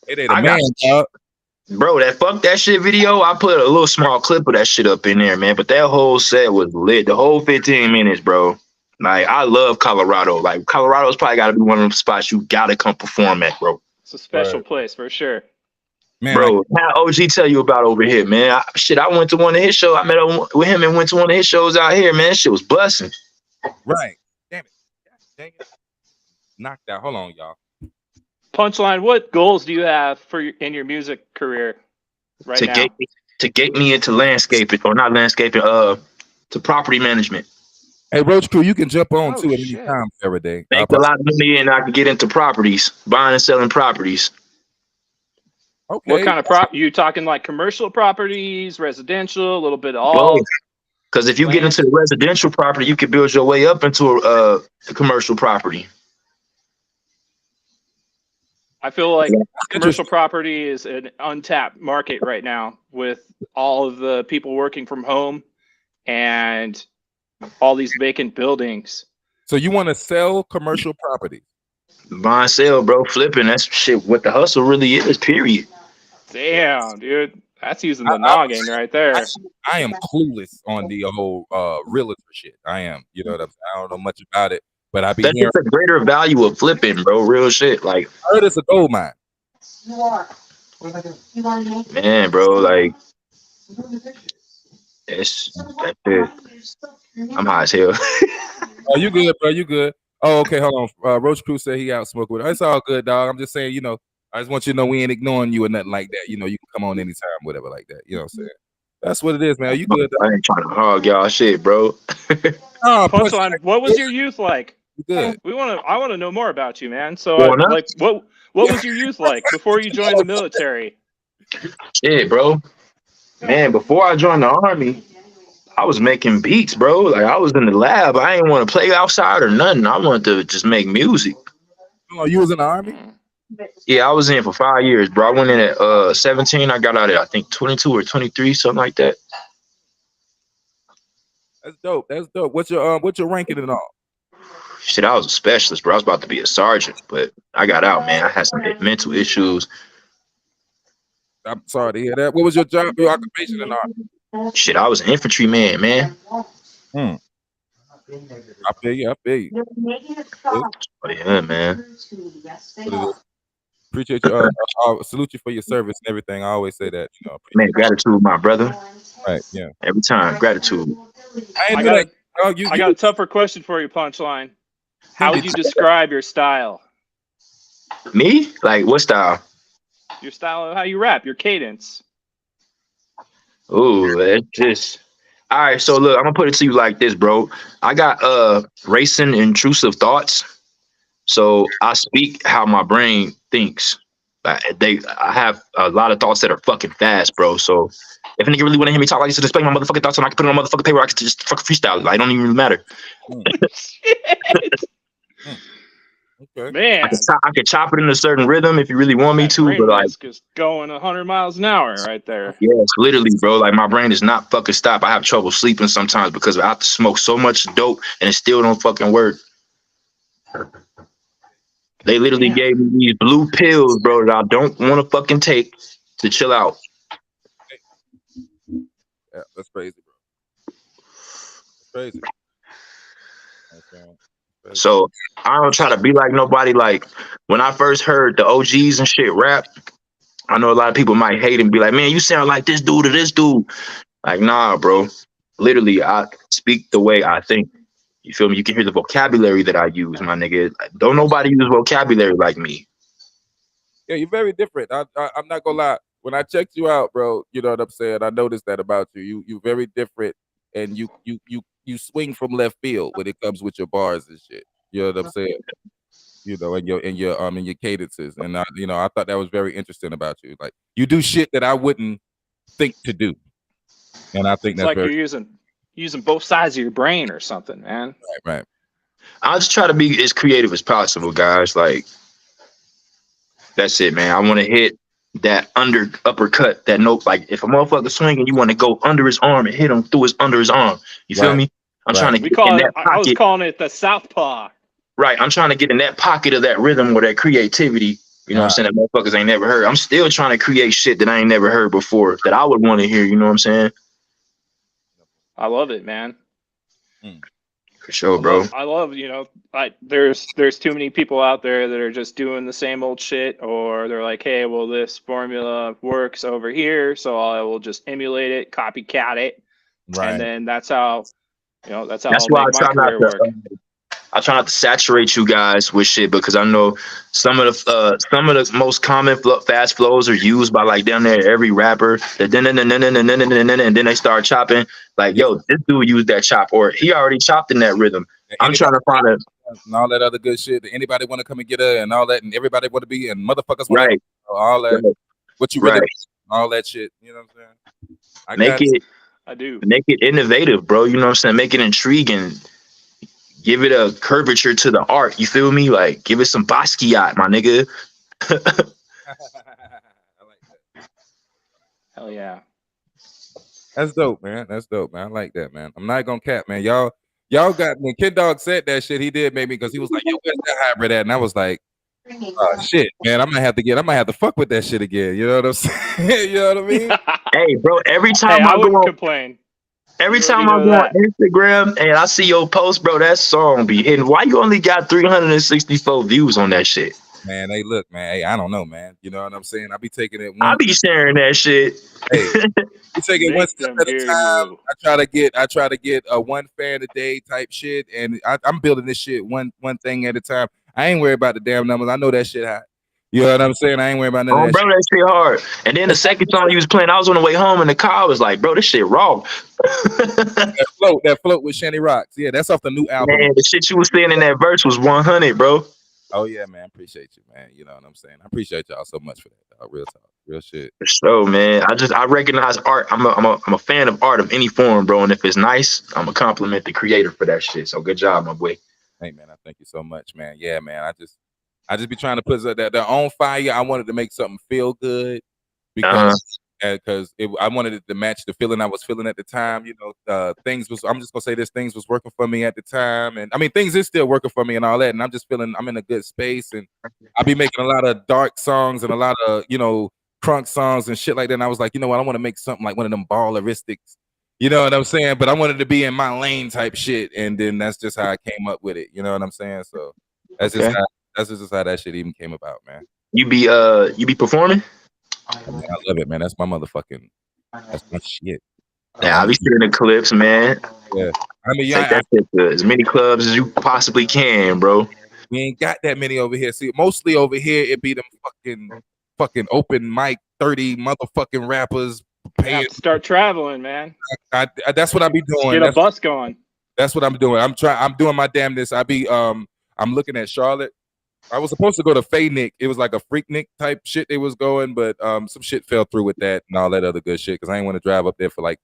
Mayday the man, dog. Bro, that shit video, I put a little small clip of that shit up in there, man. But that whole set was lit. The whole 15 minutes, bro. Like, I love Colorado. Like, Colorado's probably got to be one of them spots you got to come perform at, bro. It's a special place for sure. Man, bro, how OG tell you about over here, man? I went to one of his shows. I met up with him and went to one of his shows out here, man. That shit was busting. Right. Damn it. Dang it. Knocked out. Hold on, y'all. Punchline, what goals do you have in your music career right now? To get me into landscaping, or not landscaping, to property management. Hey, Roach Crew, you can jump on too at any time every day. Make a lot of money and I can get into properties, buying and selling properties. Okay. What kind of you talking like commercial properties, residential, a little bit of all? Because if you get into the residential property, you can build your way up into a commercial property. I feel like commercial property is an untapped market right now with all of the people working from home and all these vacant buildings. So you want to sell commercial property? Buy and sell, bro. Flipping. That's shit. What the hustle really is, period. Damn, dude. That's using the noggin right there. I am clueless on the whole realtor shit. I am. You know what I'm saying? I don't know much about it, but I be hearing a greater value of flipping, bro. Real shit. Like, I heard it's a gold mine. You are. What am I doing? You want to make? Man, bro, like, that's it. I'm high as hell. Oh, you good, bro? You good? Oh, okay, hold on. Roach Crew said he out smoking with her. It's all good, dog. I'm just saying, you know, I just want you to know we ain't ignoring you or nothing like that. You know, you can come on anytime, whatever like that. You know what I'm saying? That's what it is, man. You good, I dog? ain't trying to hog y'all shit, bro. Oh, Punchline, what was your youth like? You good. I want to know more about you, man. So, Growing up? like, what was your youth like before you joined the military? Shit, bro. Man, before I joined the army, I was making beats, bro. Like I was in the lab. I ain't want to play outside or nothing. I wanted to just make music. Oh, you was in the army? Yeah, I was in for 5 years, bro. I went in at 17. I got out at I think 22 or 23, something like that. That's dope. That's dope. What's your ranking and all? Shit, I was a specialist, bro. I was about to be a sergeant, but I got out, man. I had some mental issues. I'm sorry to hear that. What was your job, your occupation in the army? Shit, I was an infantryman, man. I feel you. Oh, yeah, man. Appreciate you. I salute you for your service and everything. I always say that. You know, Man, gratitude, my brother. right? Yeah. Every time, gratitude. I got a tougher question for you, Punchline. How would you describe your style? Me? Like what style? Your style of how you rap, your cadence. Ooh, that's just all right. So look, I'm gonna put it to you like this, bro. I got racing intrusive thoughts. So I speak how my brain thinks. I have a lot of thoughts that are fucking fast, bro. So if a nigga really want to hear me talk, I used to display my motherfucking thoughts and I can put it on motherfucking paper. I can just fucking freestyle it. Like, it don't even really matter. Okay. Man, I could chop it in a certain rhythm if you really want me to, but like, just going 100 miles an hour right there. yes, literally, bro. Like my brain is not fucking stop. I have trouble sleeping sometimes because I have to smoke so much dope and it still don't fucking work. They literally gave me these blue pills, bro, that I don't want to fucking take to chill out. Yeah, that's crazy, bro. That's crazy. Okay. So I don't try to be like nobody. Like when I first heard the OGs and shit rap, I know a lot of people might hate and be like, man, you sound like this dude or this dude. Like, nah, bro. Literally, I speak the way I think. You feel me? You can hear the vocabulary that I use, my nigga. Don't nobody use vocabulary like me. Yeah, you're very different. I'm not gonna lie. When I checked you out, bro, you know what I'm saying? I noticed that about you. You're very different, and you swing from left field when it comes with your bars and shit. You know what I'm saying? You know, and your cadences, and I thought that was very interesting about you. Like you do shit that I wouldn't think to do, and I think It's that's like very you're using both sides of your brain or something, man. right. I'll just try to be as creative as possible, guys. Like, that's it, man. I want to hit that uppercut, that note. Like, if a motherfucker swinging, you want to go under his arm and hit him under his arm. You feel me? I'm trying to get in that pocket. I was calling it the southpaw. Right. I'm trying to get in that pocket of that rhythm or that creativity. You know what I'm saying? That motherfuckers ain't never heard. I'm still trying to create shit that I ain't never heard before that I would want to hear. You know what I'm saying? I love it, man. For sure, bro. I love there's too many people out there that are just doing the same old shit, or they're like, hey, well, this formula works over here, so I will just emulate it, copycat it, right? And then that's how I'll why make my career work. I try not to saturate you guys with shit because I know some of the most common fast flows are used by like down there every rapper. And then they start chopping. Like, yo, this dude used that chop, or he already chopped in that rhythm. I'm trying to find it and all that other good shit. Anybody want to come and get her and all that, and everybody want to be and motherfuckers right. All that. Right. What you really all that shit. You know what I'm saying? I do. Make it innovative, bro. You know what I'm saying? Make it intriguing. Give it a curvature to the art. You feel me? Like, give it some Basquiat, my nigga. I like that. Hell yeah. That's dope, man. That's dope, man. I like that, man. I'm not gonna cap, man. Y'all got when Kid Dog said that shit, he did make me because he was like, yo, where's that hybrid at? And I was like, oh shit, man, I might have to fuck with that shit again. You know what I'm saying? You know what I mean? Hey, bro, every time I wouldn't complain. Every time I go on Instagram and I see your post, bro, that song be hitting. Why you only got 364 views on that shit? Man, hey, look, man. Hey, I don't know, man. You know what I'm saying? I be taking it I one. be sharing that shit. Hey, we take it one Make step them at a hear time. you. I try to get a one fan a day type shit, and I'm building this shit one thing at a time. I ain't worried about the damn numbers. I know that shit hot. You know what I'm saying? I ain't worried about none of Oh, that bro, shit. that shit hard. And then the second song you was playing, I was on the way home in the car. I was like, bro, this shit raw. That float with Shanny Rocks. Yeah, that's off the new album. Man, the shit you was saying in that verse was 100, bro. Oh yeah, man. Appreciate you, man. You know what I'm saying? I appreciate y'all so much for that. Dog. Real talk, real shit. So, man, I recognize art. I'm a fan of art of any form, bro. And if it's nice, I'm gonna compliment the creator for that shit. So good job, my boy. Hey man, I thank you so much, man. Yeah, man. I just be trying to put that on fire. I wanted to make something feel good Uh-huh. because I wanted it to match the feeling I was feeling at the time. You know, things was. I'm just gonna say this: things was working for me at the time, and I mean, things is still working for me and all that. And I'm just feeling I'm in a good space, and I be making a lot of dark songs and a lot of crunk songs and shit like that. And I was like, you know what? I want to make something like one of them balleristics. You know what I'm saying? But I wanted to be in my lane type shit, and then that's just how I came up with it. You know what I'm saying? So that's Okay. just how that shit even came about, man. You be performing? Man, I love it, man. That's my motherfucking. That's my shit. Yeah, I be seeing the clips, man. Yeah. I mean, Take that shit to as many clubs as you possibly can, bro. we ain't got that many over here. See, mostly over here, it be them fucking open mic 30 motherfucking rappers You paying. have to start traveling, man. That's what I be doing. Get a bus going. That's what I'm doing. I'm doing my damnness. I'm looking at Charlotte. I was supposed to go to Faynick. It was like a Freaknik type shit they was going, but some shit fell through with that and all that other good shit because I ain't want to drive up there for like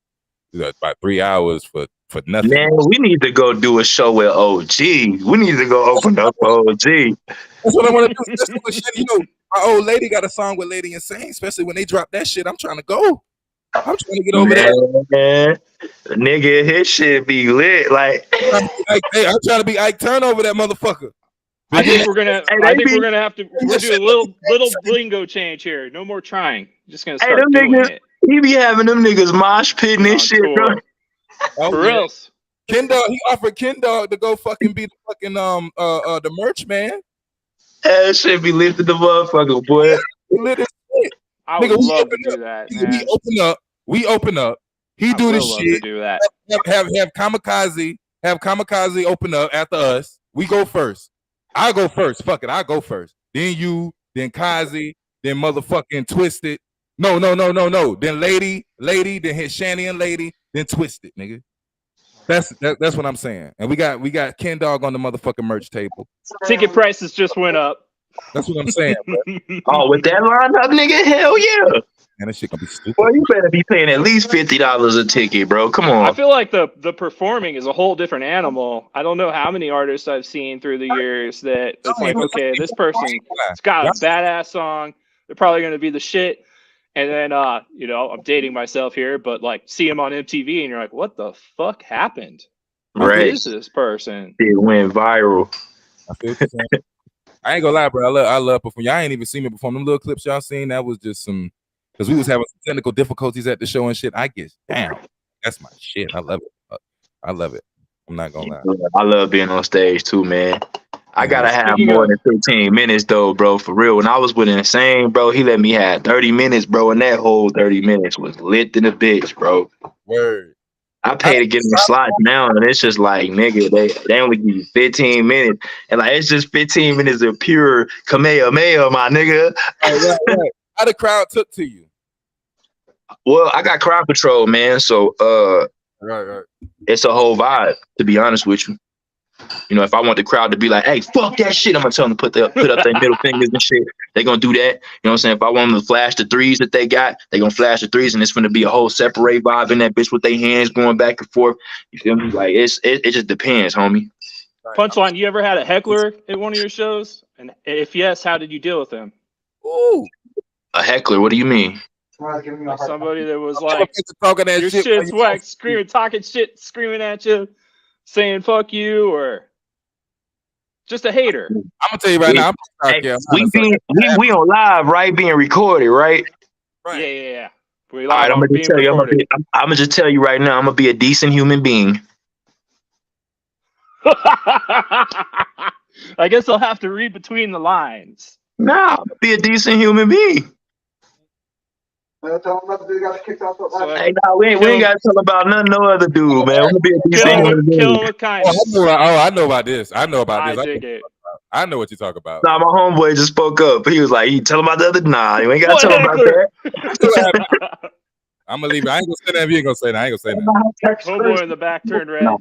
about 3 hours for nothing. Man, we need to go do a show with OG. We need to go open up for OG. That's what I want to do. That's what shit. You know, my old lady got a song with Lady Insane, especially when they drop that shit. I'm trying to go. I'm trying to get over there. Man, nigga, his shit be lit. Like, I'm trying to be Ike Turn over that motherfucker. I think we're gonna. Hey, I they think be- we're gonna have to. We're doing a little lingo change here. No more trying. Just gonna hey, start them doing niggas, it. he be having them niggas mosh pitting and On shit, bro. tour. Oh, For yeah. reals. Ken Dog, he offered Ken Dog to go fucking be the fucking the merch man. That shit be lifted the motherfucker, boy. He lit his shit. I would Nigga, we love to open do up. that, Nigga, man. we open up. He I do would this love shit. to do that. Have Kamikaze open up after us. We go first. I go first. Fuck it. I go first. Then you, then Kazi, then motherfucking Twisted. No. Then Lady, then hit Shanny and Lady, then Twisted, nigga. That's what I'm saying. And we got Ken Dog on the motherfucking merch table. Ticket prices just went up. That's what I'm saying, bro. Oh, with that lineup, nigga, hell yeah. Man, that shit gonna be stupid. Boy, you better be paying at least $50 a ticket, bro. Come I on. feel like the performing is a whole different animal. I don't know how many artists I've seen through the years that it's like, okay, this person's got a badass song. They're probably going to be the shit. And then, I'm dating myself here, but like see them on MTV and you're like, what the fuck happened? Who Right. is this person? It went viral. I feel what you're saying. I ain't gonna lie, bro. I love performing. Y'all ain't even seen me perform. Them little clips y'all seen, that was just some, because we was having some technical difficulties at the show and shit. I get down. That's my shit. I love it. I love it. I'm not gonna lie. I love being on stage too, man. I gotta have Speaking more of- than 15 minutes though, bro. For real. When I was with Insane, bro, he let me have 30 minutes, bro, and that whole 30 minutes was lit in the bitch, bro. Word. I pay to get in the slots now, and it's just like, nigga, they only give you 15 minutes, and like it's just 15 minutes of pure Kamehameha, my nigga. Right. How the crowd took to you? Well, I got crowd control, man, so Right. it's a whole vibe, to be honest with you. You know, if I want the crowd to be like, hey, fuck that shit, I'm gonna tell them to put up their middle fingers and shit. They gonna do that. You know what I'm saying? If I want them to flash the threes that they got, they gonna flash the threes, and it's gonna be a whole separate vibe in that bitch with their hands going back and forth. You feel me? Like it just depends, homie. Punchline, you ever had a heckler at one of your shows? And if yes, how did you deal with them? Ooh. A heckler? What do you mean? Like somebody that was like, talking that your shit. shit's whack, talking shit, screaming at you, saying fuck you, or just a hater. I'm gonna tell you right now. Hey, we on live, right? Being recorded, right? Yeah. All right, I'm gonna just tell you. I'm gonna just tell you right now. I'm gonna be a decent human being. I guess I'll have to read between the lines. Nah, be a decent human being. Tell him about the dude got kicked off the So, last. Hey, nah, we ain't got to tell about no other dude, man. I'm gonna be a decent kill human him being. with Oh, kindness. I know about this. I know about I this. dig it. I know what you talk about. Nah, my homeboy just spoke up. He was like, "You tell him about the other." Nah, you ain't got to What tell him about heckler? that. I'm gonna leave it. I ain't gonna say that. If you ain't gonna say that. I ain't gonna say that. Homeboy in the back turned red. Nah.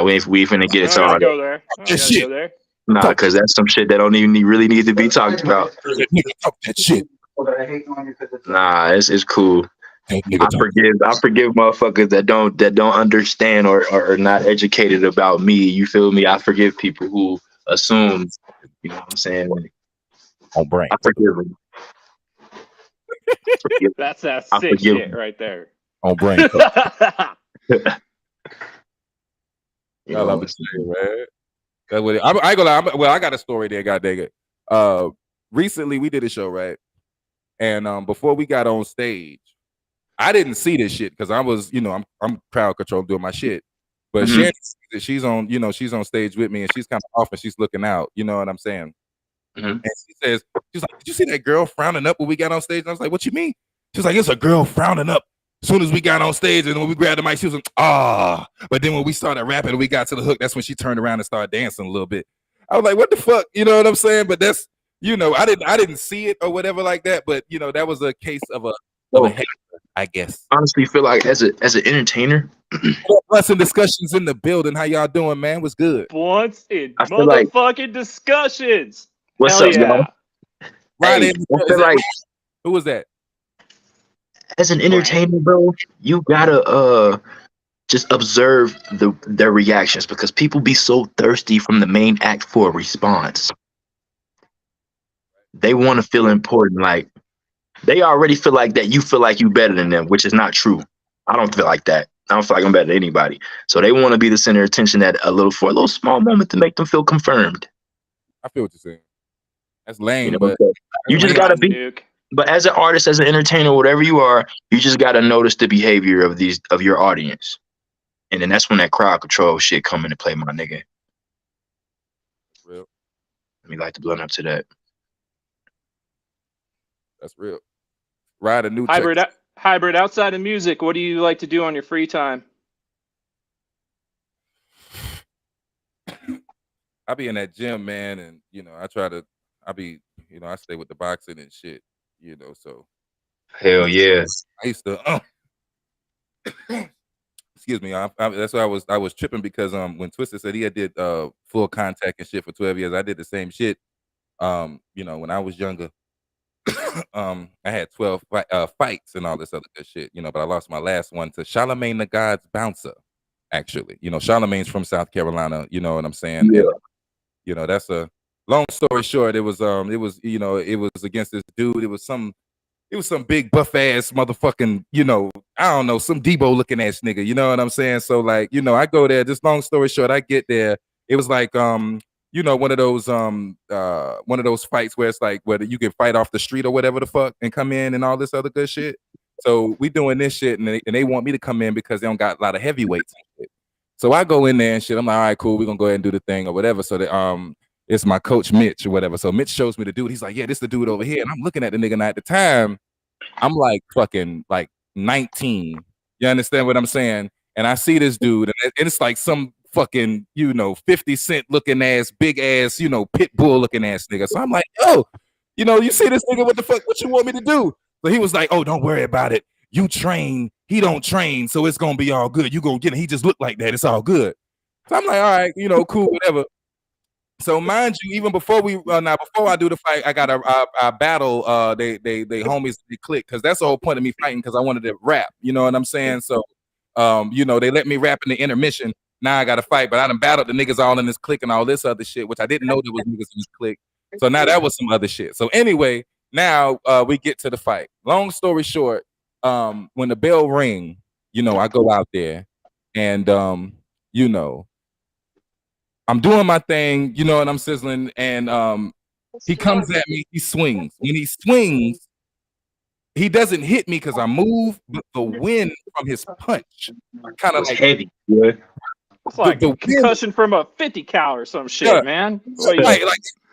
We finna get I into don't all gotta that. go there. I don't That gotta shit. go there. Nah, because that's some shit that don't even really need to be talked about. That nigga talk that shit. I hate on you because it's Nah, it's cool. That nigga talk. I forgive motherfuckers that don't understand or are not educated about me. You feel me? I forgive people who assume. You know what I'm saying? On brain. I forgive them. That's that I sick forgive shit right there. On brain. You I know, love it, man. That's what I ain't gonna lie. Well, I got a story there. God dang it. Recently we did a show, right? And before we got on stage, I didn't see this shit because I was, I'm crowd control doing my shit. But Mhm. she's on, she's on stage with me and she's kind of off and she's looking out. You know what I'm saying? Mhm. And she's like, "Did you see that girl frowning up when we got on stage?" And I was like, "What you mean?" She's like, "It's a girl frowning up." As soon as we got on stage and when we grabbed the mic, she was like, "Ah." But then when we started rapping and we got to the hook, that's when she turned around and started dancing a little bit. I was like, "What the fuck?" You know what I'm saying? But that's, I didn't see it or whatever like that. But that was a case of a hater, I guess. Honestly, feel like as an entertainer, Plus in discussions in the building. How y'all doing, man? What's good? Once in I feel like motherfucking discussions. what's Hell up, yeah. y'all? Right Hey, in. I feel like Who was that? as an entertainer, bro, you gotta just observe their reactions because people be so thirsty from the main act for a response. They want to feel important, like they already feel like that you feel like you better than them, which is not true. I don't feel like that. I don't feel like I'm better than anybody. So they want to be the center of attention for a little small moment to make them feel confirmed. I feel what you're saying. That's lame, You know, but you just gotta be. Duke. But as an artist, as an entertainer, whatever you are, you just gotta notice the behavior of your audience, and then that's when that crowd control shit come into play, my nigga. real. Let me light the blunt up to that. That's real. Ride a new Hybrid, outside of music, what do you like to do on your free time? I be in that gym, man, and I stay with the boxing and shit, so Hell yeah. I used to excuse me, that's why I was tripping because when Twister said he did full contact and shit for 12 years, I did the same shit. When I was younger, I had 12 fights and all this other good shit, but I lost my last one to Charlemagne the God's bouncer. Actually, Charlemagne's from South Carolina, you know what I'm saying? Yeah. And, that's a long story short. It was against this dude. It was some big buff ass motherfucking, I don't know, some Debo looking ass nigga. You know what I'm saying? So like, I go there. Just long story short, I get there. It was like one of those fights where it's like whether you can fight off the street or whatever the fuck and come in and all this other good shit. So we doing this shit and they want me to come in because they don't got a lot of heavyweights and shit. So I go in there and shit. I'm like, all right, cool. We're gonna go ahead and do the thing or whatever. So that it's my coach Mitch or whatever. So Mitch shows me the dude. He's like, yeah, this the dude over here. And I'm looking at the nigga. And at the time, I'm like fucking like 19. You understand what I'm saying? And I see this dude, and it's like some fucking 50 Cent looking ass, big ass, pit bull looking ass nigga. So I'm like, yo, you see this nigga? What the fuck? What you want me to do? So he was like, oh, don't worry about it. You train. He don't train, so it's gonna be all good. You gonna get it. He just look like that. It's all good. So I'm like, all right, cool, whatever. So mind you, even before before I do the fight, I got a battle. They homies they click because that's the whole point of me fighting because I wanted to rap. You know what I'm saying? So, they let me rap in the intermission. Now I got to fight, but I done battled the niggas all in this clique and all this other shit, which I didn't know there was niggas in this clique. So now that was some other shit. So anyway, now we get to the fight. Long story short, when the bell ring, I go out there and I'm doing my thing, and I'm sizzling, and he comes at me, he swings. When he swings, he doesn't hit me because I move, but the wind from his punch kind of like heavy. Yeah. It's like the concussion from a 50 cal or some shit, Yeah. man. like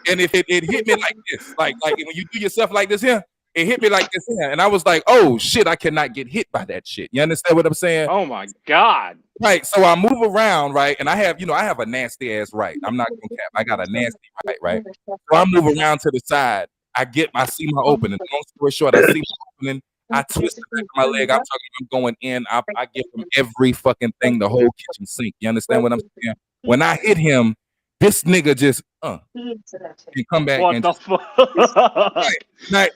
and if it hit me like this, like when you do yourself like this here, it hit me like this here, and I was like, oh shit, I cannot get hit by that shit. You understand what I'm saying? Oh my God. Right. So I move around, right, and I have a nasty ass right. I'm not gonna cap. I got a nasty right, right. So I move around to the side. I see my opening. Long story short, I see my opening. I twist the back of my leg. I'm going in. I give him every fucking thing, the whole kitchen sink. You understand what I'm saying? When I hit him, this nigga just and come back. What and the fuck? Right.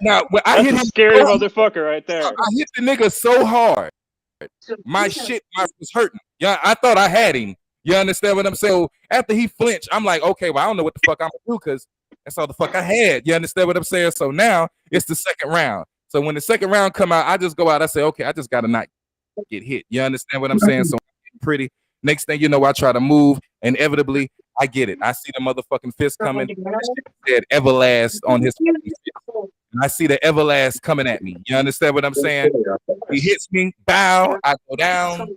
Now when I That's hit a him, scary motherfucker right there. I hit the nigga so hard. My shit was hurting. Yeah, I thought I had him. You understand what I'm saying? So after he flinched, I'm like, okay, well, I don't know what the fuck I'm gonna do because that's all the fuck I had. You understand what I'm saying? So now it's the second round. So when the second round come out, I just go out. I say, okay, I just gotta not get hit. You understand what I'm saying? So I'm getting pretty. Next thing you know, I try to move. Inevitably, I get it. I see the motherfucking fist coming. Said Everlast on his fucking fist. And I see the Everlast coming at me. You understand what I'm saying? He hits me, bow, I go down.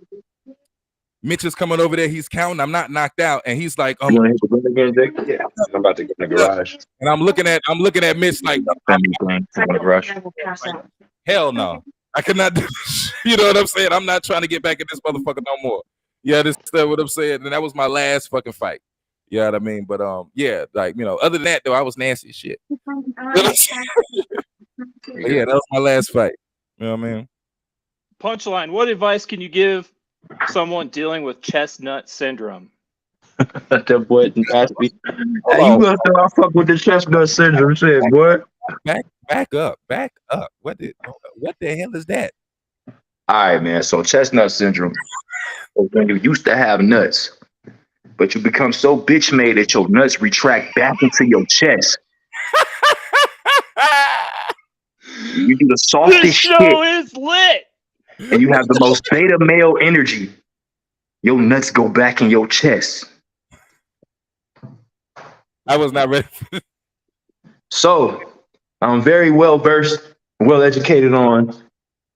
Mitch is coming over there. He's counting. I'm not knocked out, and he's like, You want to hit the gun again, Jake? Yeah, I'm about to get in the garage. And I'm looking at Mitch like, hell no, I cannot do this. You know what I'm saying? I'm not trying to get back at this motherfucker no more. You understand what I'm saying? And that was my last fucking fight. You know what I mean? But yeah, like, you know, other than that though, I was nasty as shit. You know what I'm saying? But yeah, that was my last fight. You know what I mean? Punchline, what advice can you give someone dealing with chestnut syndrome? That boy nasty. Hey, you gonna say I fuck with the chestnut syndrome shit, boy? Back up. What the hell is that? All right, man. So chestnut syndrome is when you used to have nuts, but you become so bitch made that your nuts retract back into your chest. You do the softest This show shit, is lit. and you have the most beta male energy. Your nuts go back in your chest. I was not ready. So I'm very well versed, well educated on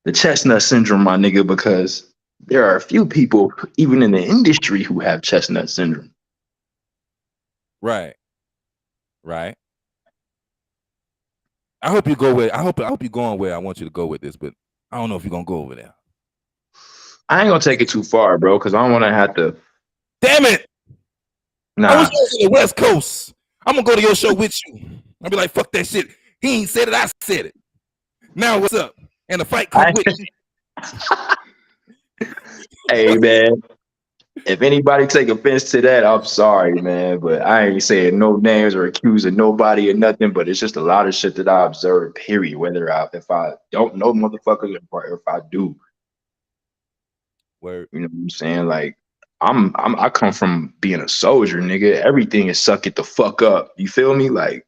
the chestnut syndrome, my nigga, because there are a few people, even in the industry, who have chestnut syndrome. Right. I hope you go I hope you're going where I want you to go with this, but I don't know if you're gonna go over there. I ain't gonna take it too far, bro, because I don't want to have to. Damn it! Nah, I was on the West Coast. I'm gonna go to your show with you. I'll be like, fuck that shit. He ain't said it, I said it. Now what's up? And the fight comes with me. hey, man. If anybody take offense to that, I'm sorry, man. But I ain't saying no names or accusing nobody or nothing. But it's just a lot of shit that I observe. Period. Whether if I don't know motherfuckers or if I do. Word. You know what I'm saying? Like I come from being a soldier, nigga. Everything is suck it the fuck up. You feel me? Like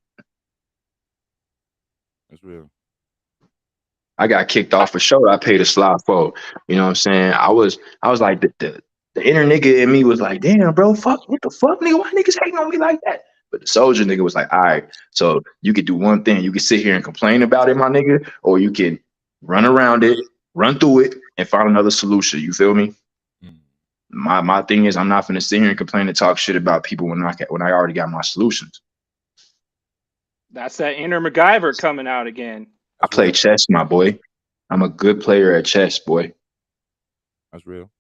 that's real. I got kicked off a show I paid a slot for. You know what I'm saying? I was like the inner nigga in me was like, damn, bro, fuck, what the fuck, nigga? Why niggas hating on me like that? But the soldier nigga was like, all right, so you could do one thing. You can sit here and complain about it, my nigga, or you can run around it, run through it, and find another solution. You feel me? My thing is, I'm not gonna sit here and complain and talk shit about people when I already got my solutions. That's that inner MacGyver coming out again. I play chess, my boy. I'm a good player at chess, boy. That's real.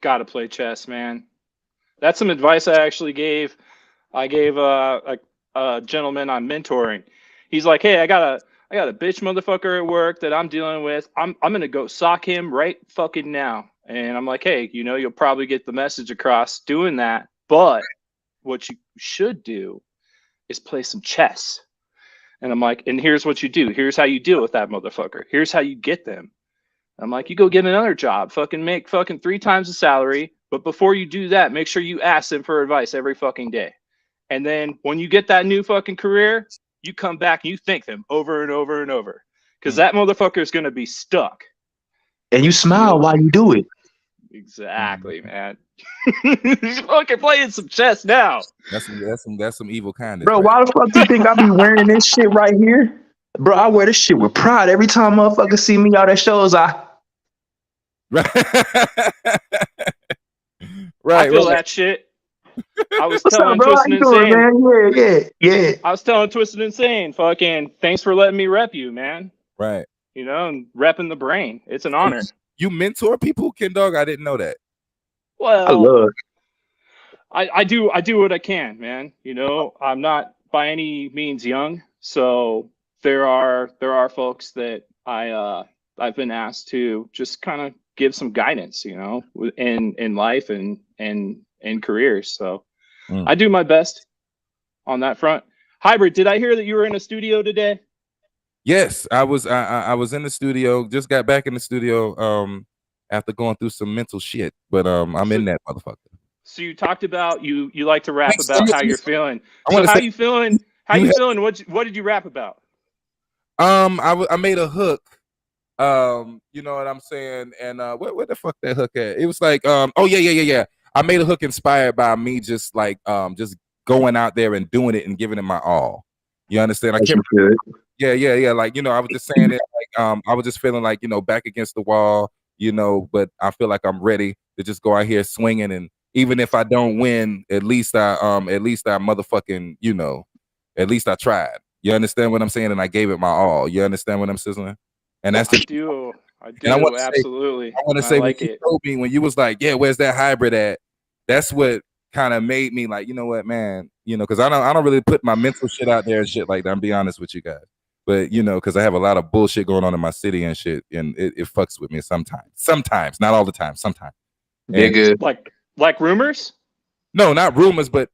Gotta play chess, man. That's some advice I actually gave. I gave a gentleman I'm mentoring. He's like, hey, I got a bitch motherfucker at work that I'm dealing with. I'm gonna go sock him right fucking now. And I'm like, hey, you know, you'll probably get the message across doing that. But what you should do is play some chess. And I'm like, and here's what you do. Here's how you deal with that motherfucker. Here's how you get them. I'm like, you go get another job, fucking make fucking 3 times the salary. But before you do that, make sure you ask them for advice every fucking day. And then when you get that new fucking career, you come back and you thank them over and over and over. Because that motherfucker is going to be stuck. And you smile while you do it. Exactly, man. He's fucking playing some chess now. That's some evil kindness. Bro, why the fuck do you think I be wearing this shit right here? Bro, I wear this shit with pride. Every time motherfuckers see me out at shows, Right. I feel that shit. I was What's up, telling bro? How Twisted you doing, Insane. man? Yeah. I was telling Twisted Insane, fucking, thanks for letting me rep you, man. Right. You know, and repping the brain. It's an So honor. you mentor people, Ken Dog? I didn't know that. I Well, love. I do what I can, man. You know, I'm not by any means young, so there are folks that I've been asked to just kind of give some guidance, you know, in life and in careers. So Mm. I do my best on that front. Hybrid, did I hear that you were in a studio today? Yes, I was. I was in the studio. Just got back in the studio. After going through some mental shit, but I'm in that motherfucker. So you talked about you like to rap Wait, about how you're feeling. I So want to how say you feeling? How you you feeling? What did you rap about? I made a hook. You know what I'm saying? And where the fuck that hook at? It was like oh yeah. I made a hook inspired by me just like just going out there and doing it and giving it my all. You understand? I can't. Yeah. Like, you know, I was just saying it like I was just feeling like, you know, back against the wall, you know, but I feel like I'm ready to just go out here swinging, and even if I don't win, at least I motherfucking, you know, at least I tried. You understand what I'm saying? And I gave it my all. You understand what I'm sizzling? And that's I just, do. and I want to say, Absolutely. when like you it. told me, when you was like, yeah, where's that hybrid at? That's what kind of made me like, you know what, man, you know, because I don't really put my mental shit out there and shit like that. I'm be honest with you guys. But you know, because I have a lot of bullshit going on in my city and shit, and it fucks with me sometimes. Sometimes, not all the time. Sometimes. Nigga. Like rumors? No, not rumors, but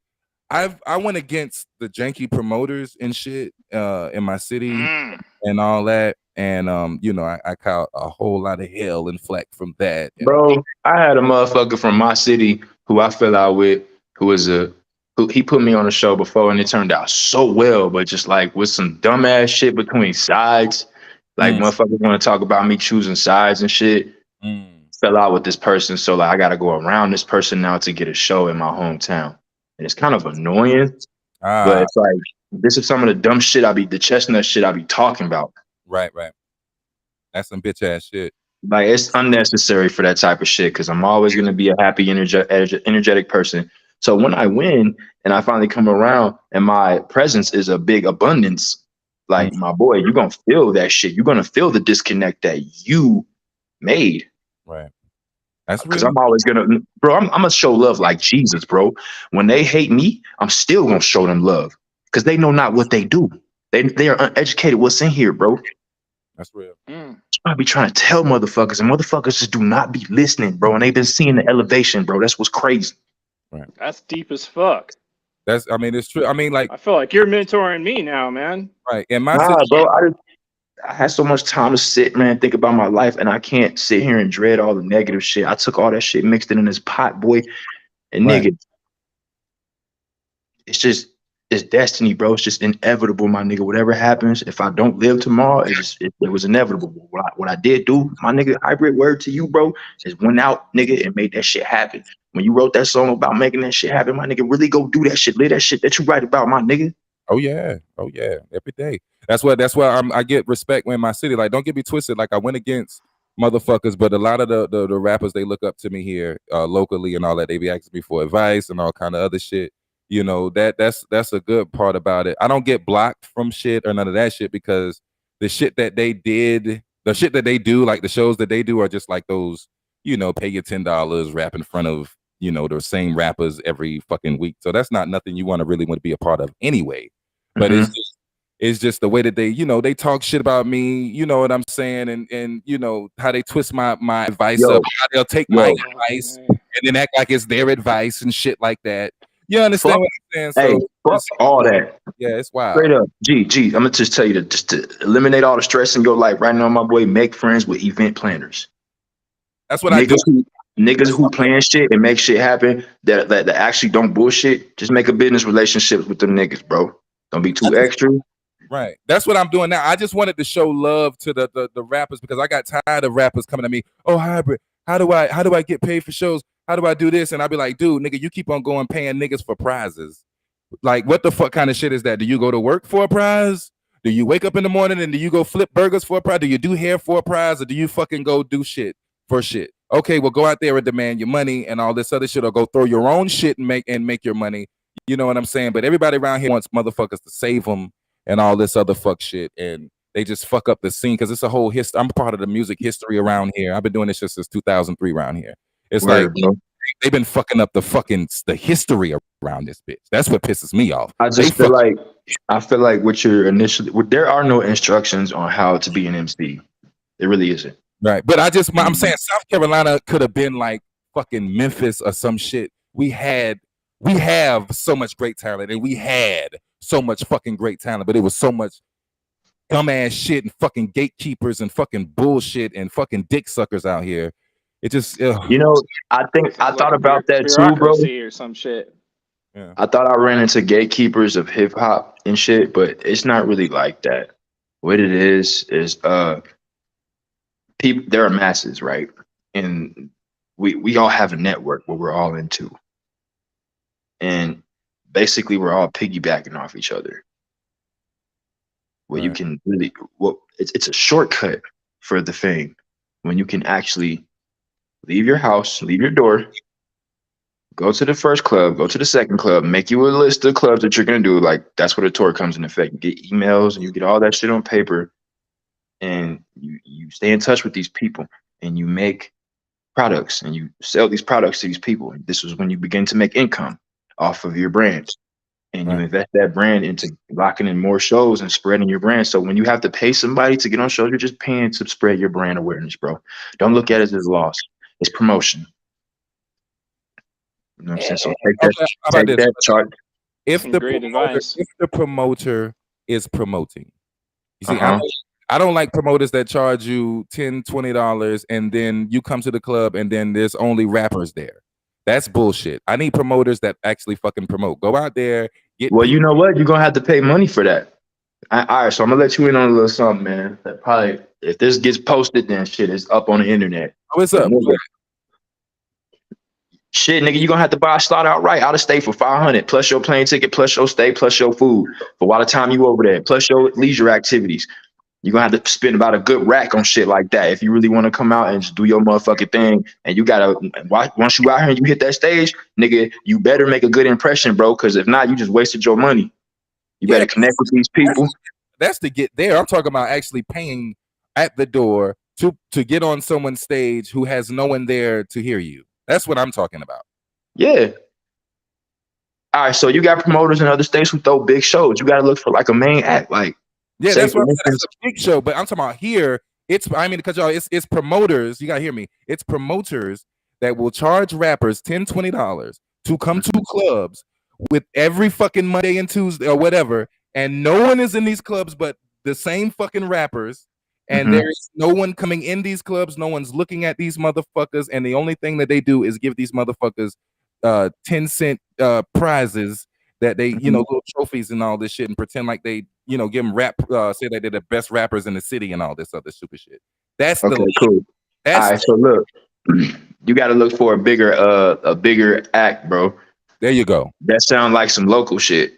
I went against the janky promoters and shit in my city and all that, and you know, I caught a whole lot of hell and flack from that. Bro, I had a motherfucker from my city who I fell out with, who he put me on a show before and it turned out so well, but just like with some dumbass shit between sides, like motherfuckers want to talk about me choosing sides and shit. Fell out with this person, so like I gotta go around this person now to get a show in my hometown. And it's kind of annoying, but it's like this is some of the dumb shit the chestnut shit I be talking about. Right. That's some bitch ass shit. Like it's unnecessary for that type of shit because I'm always gonna be a happy, energetic person. So when I win and I finally come around and my presence is a big abundance, like my boy, you're gonna feel that shit. You're gonna feel the disconnect that you made. Right. That's because I'm always gonna, bro. I'm gonna show love like Jesus, bro. When they hate me, I'm still gonna show them love because they know not what they do. They are uneducated. What's in here, bro? That's real. I be trying to tell motherfuckers, and motherfuckers just do not be listening, bro. And they've been seeing the elevation, bro. That's what's crazy. Right. That's deep as fuck. I mean, it's true. I mean, like, I feel like you're mentoring me now, man. Right. And my bro, I had so much time to sit, man, think about my life, and I can't sit here and dread all the negative shit. I took all that shit, mixed it in this pot, boy, and nigga, it's destiny, bro. It's just inevitable, my nigga. Whatever happens, if I don't live tomorrow, it was inevitable. What I did do, my nigga, hybrid word to you, bro, is went out, nigga, and made that shit happen. When you wrote that song about making that shit happen, my nigga, really go do that shit. Live that shit that you write about, my nigga. Oh yeah, every day. That's why I get respect in my city. Like, don't get me twisted. Like, I went against motherfuckers, but a lot of the rappers, they look up to me here locally and all that. They be asking me for advice and all kind of other shit. You know, that's a good part about it. I don't get blocked from shit or none of that shit because the shit that they did, the shit that they do, like the shows that they do are just like those, you know, pay your $10, rap in front of, you know, the same rappers every fucking week. So that's not nothing you want to be a part of anyway. But it's just the way that they, you know, they talk shit about me, you know what I'm saying, and you know how they twist my advice up, how they'll take my advice and then act like it's their advice and shit like that. You understand what I'm saying? Hey, fuck all that. Yeah, it's wild. Straight up. I'm gonna just tell you to eliminate all the stress in your life right now, my boy. Make friends with event planners. That's what I do. Niggas who plan shit and make shit happen that actually don't bullshit. Just make a business relationship with them niggas, bro. Don't be too extra. Right. That's what I'm doing now. I just wanted to show love to the rappers because I got tired of rappers coming at me. Oh, hybrid. How do I get paid for shows? How do I do this? And I'll be like, dude, nigga, you keep on going paying niggas for prizes. Like, what the fuck kind of shit is that? Do you go to work for a prize? Do you wake up in the morning and do you go flip burgers for a prize? Do you do hair for a prize? Or do you fucking go do shit for shit? Okay, well, go out there and demand your money and all this other shit, or go throw your own shit and make your money. You know what I'm saying? But everybody around here wants motherfuckers to save them and all this other fuck shit, and they just fuck up the scene because it's a whole history. I'm part of the music history around here. I've been doing this shit since 2003 around here. It's Word, like bro. they've been fucking up the history around this bitch. That's what pisses me off. I feel like what you're initially, there are no instructions on how to be an MC. There really isn't. Right. But I'm saying South Carolina could have been like fucking Memphis or some shit. We have so much great talent, and we had so much fucking great talent, but it was so much dumbass shit and fucking gatekeepers and fucking bullshit and fucking dick suckers out here. It just, You know, I thought about that too, bro. Or some shit. Yeah. I thought I ran into gatekeepers of hip hop and shit, but it's not really like that. What it is people, there are masses, right? And we all have a network where we're all into. And basically we're all piggybacking off each other. Where you can really, it's a shortcut for the fame when you can actually leave your house, leave your door, go to the first club, go to the second club, make you a list of clubs that you're gonna do. Like that's where the tour comes in effect. You get emails and you get all that shit on paper, and you stay in touch with these people and you make products and you sell these products to these people. This is when you begin to make income off of your brand. And you invest that brand into locking in more shows and spreading your brand. So when you have to pay somebody to get on shows, you're just paying to spread your brand awareness, bro. Don't look at it as loss. It's promotion. You know what I'm saying? So take that chart. If the promoter is promoting, you see, I don't like promoters that charge you $10, $20 and then you come to the club and then there's only rappers there. That's bullshit. I need promoters that actually fucking promote. Go out there, get. Well, you know what? You're gonna have to pay money for that. All right, so I'm gonna let you in on a little something, man. That probably, if this gets posted, then shit is up on the internet. What's up? Shit, nigga, you're gonna have to buy a slot outright out of state for $500 plus your plane ticket, plus your stay, plus your food for while the time you over there, plus your leisure activities. You're gonna have to spend about a good rack on shit like that if you really want to come out and just do your motherfucking thing. And you gotta, once you out here and you hit that stage, nigga, you better make a good impression, bro. Because if not, you just wasted your money. You better connect with these people. That's to get there. I'm talking about actually paying at the door to get on someone's stage who has no one there to hear you. That's what I'm talking about. Yeah. All right, so you got promoters in other states who throw big shows. You gotta look for like a main act, like. Yeah, that's what that's a big show. But I'm talking about here. Because y'all, it's promoters. You gotta hear me. It's promoters that will charge rappers $10, $20 to come to clubs with every fucking Monday and Tuesday or whatever, and no one is in these clubs but the same fucking rappers. And there's no one coming in these clubs. No one's looking at these motherfuckers. And the only thing that they do is give these motherfuckers 10-cent prizes that they, little trophies and all this shit, and pretend like they, give them say that they're the best rappers in the city and all this other stupid shit. That's okay, cool. All right, so look, you got to look for a bigger act, bro. There you go. That sounds like some local shit.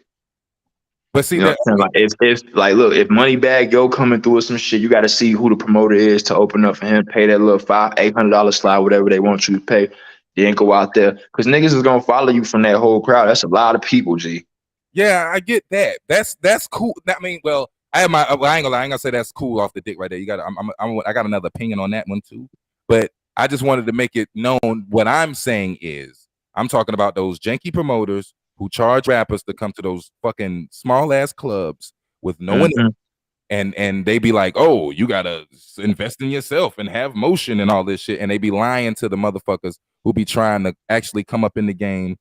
But see, like if Moneybag Yo coming through with some shit, you got to see who the promoter is to open up for him, pay that little $800 slide, whatever they want you to pay. Then go out there, because niggas is gonna follow you from that whole crowd. That's a lot of people, G. Yeah, I get that. That's cool. I mean, well, I ain't gonna say that's cool off the dick right there. You got, I got another opinion on that one too. But I just wanted to make it known. What I'm saying is, I'm talking about those janky promoters who charge rappers to come to those fucking small ass clubs with no one in. And they be like, oh, you gotta invest in yourself and have motion and all this shit, and they be lying to the motherfuckers who be trying to actually come up in the game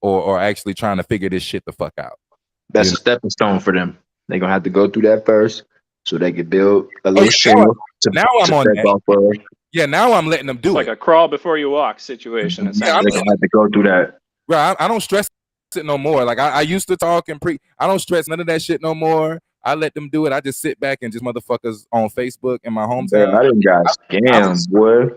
or actually trying to figure this shit the fuck out. That's a stepping stone for them. They're gonna have to go through that first so they can build a little now I'm on that. Yeah, now I'm letting them do like a crawl before you walk situation. Yeah, they're gonna have to go through that. Bro, I don't stress it no more. Like I used to talk and I don't stress none of that shit no more. I let them do it. I just sit back and just motherfuckers on Facebook in my hometown. I didn't got scammed, boy.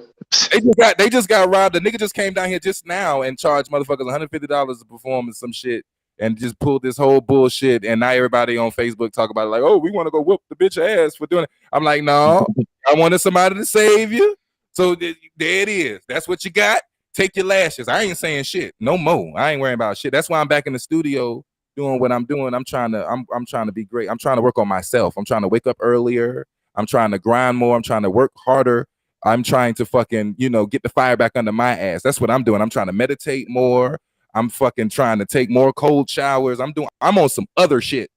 They just got robbed. The nigga just came down here just now and charged motherfuckers $150 to perform in some shit and just pulled this whole bullshit. And now everybody on Facebook talk about it like, oh, we want to go whoop the bitch ass for doing it. I'm like, no, I wanted somebody to save you. So there it is. That's what you got. Take your lashes. I ain't saying shit no more. I ain't worrying about shit. That's why I'm back in the studio doing what I'm doing. I'm trying to be great. I'm trying to work on myself. I'm trying to wake up earlier. I'm trying to grind more. I'm trying to work harder. I'm trying to fucking, get the fire back under my ass. That's what I'm doing. I'm trying to meditate more. I'm fucking trying to take more cold showers. I'm on some other shit.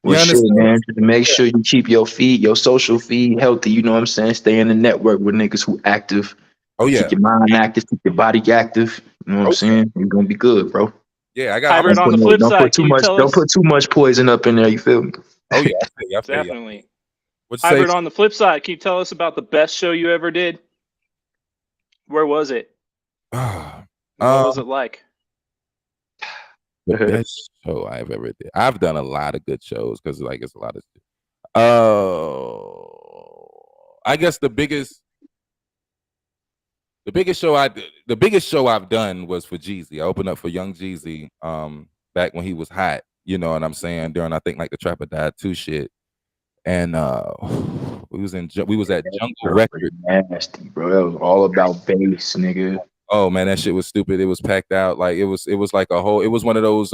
You Well, shit, understand? man. Make sure you keep your social feed healthy. You know what I'm saying? Stay in the network with niggas who active. Oh yeah. Keep your mind active. Keep your body active. You know what I'm saying? You're gonna be good, bro. Yeah, I got. HyBrid, on the flip side, can you tell Don't us? put too much poison up in there. You feel me? Oh yeah, I feel you. Definitely. What'd you say? HyBrid, on the flip side, can you tell us about the best show you ever did? Where was it? What was it like? The best show I've ever did. I've done a lot of good shows because it's a lot of. I guess the biggest show I've done was for Jeezy. I opened up for Young Jeezy back when he was hot. You know what I'm saying? During I think like the Trapper Died 2 shit. And we was at Jungle Records. Nasty, bro. That was all about bass, nigga. Oh man, that shit was stupid. It was packed out. Like it was like it was one of those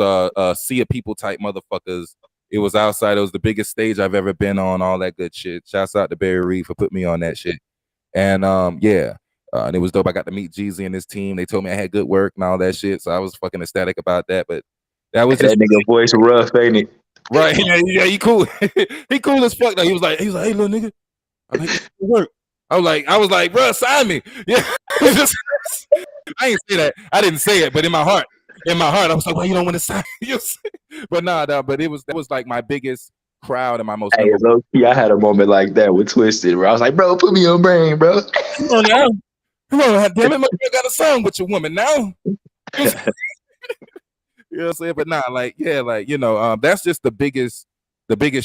sea of people type motherfuckers. It was outside. It was the biggest stage I've ever been on, all that good shit. Shouts out to Barry Reed for putting me on that shit. And and it was dope. I got to meet Jeezy and his team. They told me I had good work and all that shit. So I was fucking ecstatic about that. But that was just that nigga voice rough, ain't it? Right. Yeah, he cool. He cool as fuck though. He was like, hey little nigga, I like your work. I was like, bro, sign me. Yeah. I ain't say that. I didn't say it, but in my heart, I was like, why you don't want to sign? But that was like my biggest crowd and my most. Hey, low key, I had a moment like that with Twisted where I was like, bro, put me on brain, bro. Come on now. Come on, damn it, I got a song with your woman now. You know what I'm saying? But that's just the biggest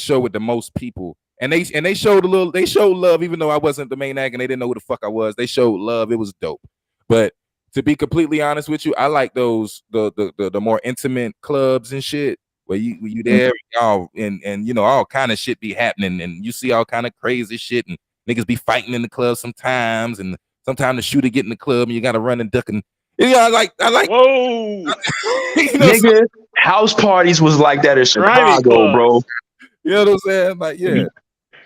show with the most people. And they showed love, even though I wasn't the main act and they didn't know who the fuck I was. They showed love. It was dope. But to be completely honest with you, I like those the more intimate clubs and shit where you there y'all and all kind of shit be happening and you see all kind of crazy shit and niggas be fighting in the club sometimes and sometimes the shooter get in the club and you gotta run and duck and I like whoa. Nigga, house parties was like that in Chicago, bro. You know what I'm saying? Like, yeah.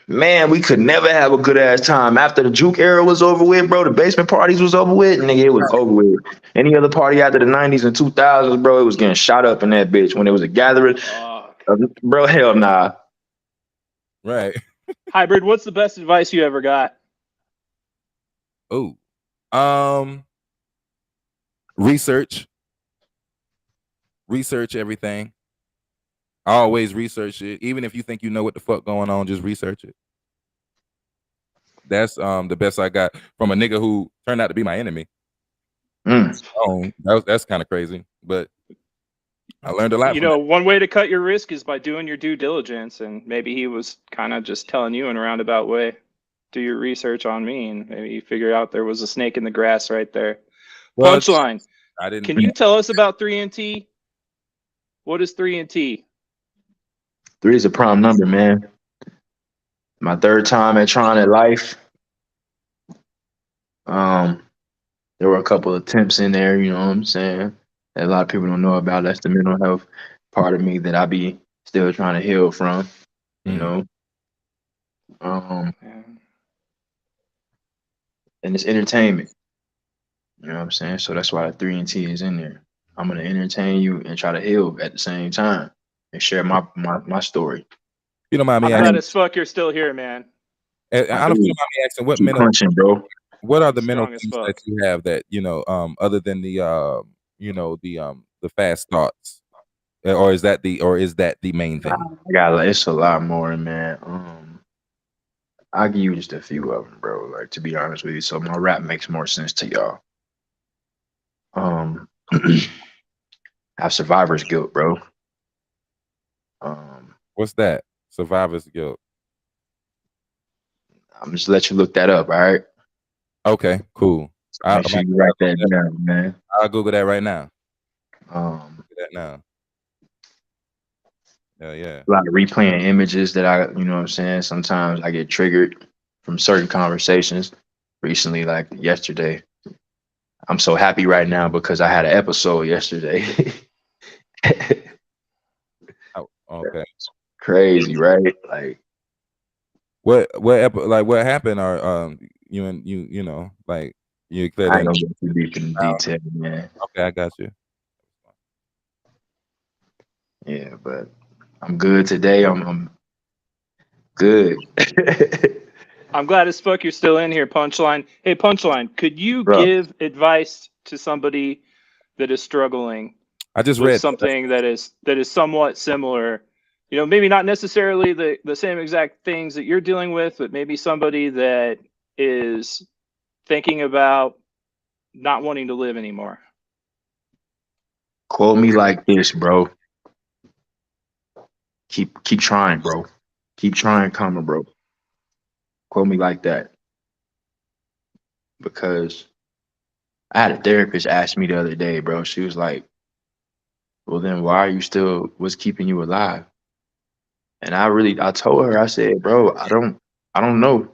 Man, we could never have a good ass time. After the juke era was over with, bro, the basement parties was over with, nigga, it was over with. Any other party after the 90s and 2000s, bro, it was getting shot up in that bitch. When it was a gathering, bro, hell nah. Right. HyBrid, what's the best advice you ever got? Oh, research everything. Always research it. Even if you think you know what the fuck going on, just research it. That's the best I got from a nigga who turned out to be my enemy. That's kind of crazy, but I learned a lot. One way to cut your risk is by doing your due diligence, and maybe he was kind of just telling you in a roundabout way, do your research on me, and maybe you figure out there was a snake in the grass right there. Well, punchline. I didn't. Can you tell us about 3NT? What is 3NT? 3 is a prime number, man. My third time at trying at life. There were a couple of attempts in there, you know what I'm saying, that a lot of people don't know about. That's the mental health part of me that I be still trying to heal from, you know. And it's entertainment. You know what I'm saying? So that's why the 3NT is in there. I'm gonna entertain you and try to heal at the same time and share my story. You don't mind me asking? I'm glad as fuck you're still here, man. I don't mind me asking what mental punching, bro. What are the mental things that you have that other than the the fast thoughts, or is that the main thing? It's a lot more, man. I'll give you just a few of them, bro. Like, to be honest with you, so my rap makes more sense to y'all. I have survivor's guilt, bro. What's that? Survivor's guilt. I'm just let you look that up, all right? Okay, cool. Make sure you write that down, man. I'll Google that right now. That now. Yeah. A lot of replaying images that I, you know what I'm saying? Sometimes I get triggered from certain conversations. recently, like yesterday. I'm so happy right now because I had an episode yesterday. Oh, okay. Crazy, right? Like What happened? Or you and you know, like you clear I ain't that gonna get too deep in the out. detail, man. Okay, I got you. Yeah, but I'm good today. I'm good. I'm glad as fuck you're still in here, Punchline. Hey, Punchline, could you Bro, give advice to somebody that is struggling I just with read something that is somewhat similar? You know, maybe not necessarily the same exact things that you're dealing with, but maybe somebody that is thinking about not wanting to live anymore. quote me like this, bro. Keep trying, bro. Keep trying, coming, bro. Quote me like that because I had a therapist ask me the other day, bro. She was like, "Well, then why are you still? What's keeping you alive?" And I told her, I said, "Bro, I don't know.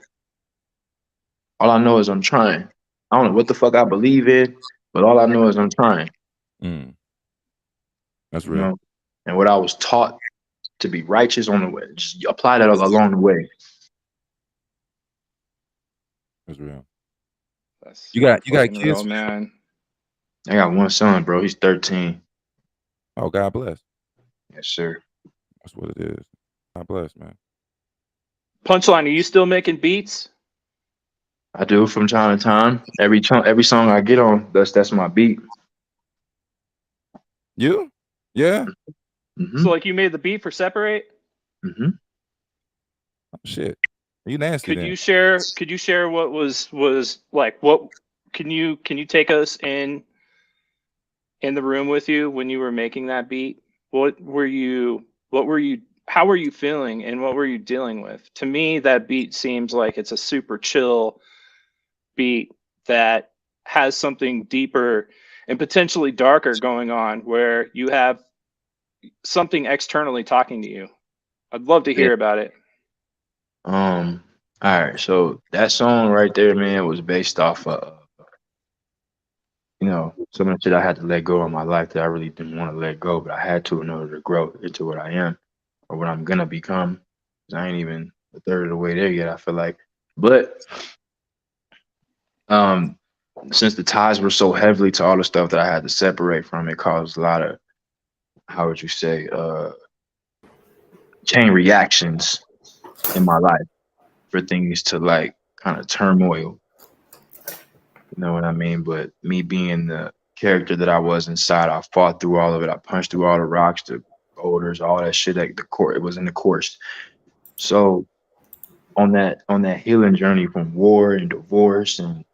All I know is I'm trying. I don't know what the fuck I believe in, but all I know is I'm trying. mm, that's You real. know, and what I was taught to be righteous on the way, just apply that along the way." That's real. That's You super got fucking kids, real, fam? man. I got one son, bro. He's 13. Oh, God bless. Yes, sir. That's what it is. God bless, man. Punchline, are you still making beats? I do from time to time. Every song I get on, that's my beat. You? Yeah. Hmm. So like you made the beat for Separate? Hmm. Oh, shit. You nasty Could then? you share what was like what can you take us in the room with you when you were making that beat? What were you how were you feeling and what were you dealing with? To me that beat seems like it's a super chill beat that has something deeper and potentially darker going on where you have something externally talking to you. I'd love to Yeah. hear about it. All right. So that song right there, man, was based off of some of the shit I had to let go in my life that I really didn't want to let go, but I had to in order to grow into what I am or what I'm gonna become. 'Cause I ain't even a third of the way there yet, I feel like. But um since the ties were so heavily to all the stuff that I had to separate from, it caused a lot of, how would you say, chain reactions in my life for things to like kind of turmoil. You know what I mean? But me being the character that I was inside, I fought through all of it. I punched through all the rocks, the boulders, all that shit. Like the court, it was in the course. So on that healing journey from war and divorce and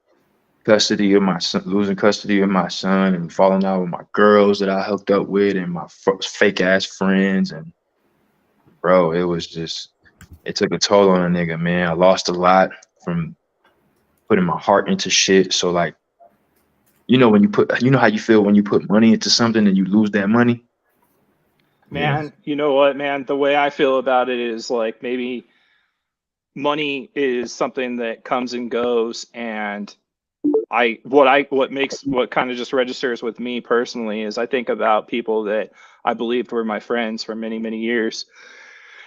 custody of my son, losing custody of my son, and falling out with my girls that I hooked up with, and my fake ass friends, and bro, it was just, it took a toll on a nigga, man. I lost a lot from putting my heart into shit. So like, you know how you feel when you put money into something and you lose that money. Yeah. Man, you know what, man? The way I feel about it is like maybe money is something that comes and goes, and what kind of just registers with me personally is I think about people that I believed were my friends for many, many years.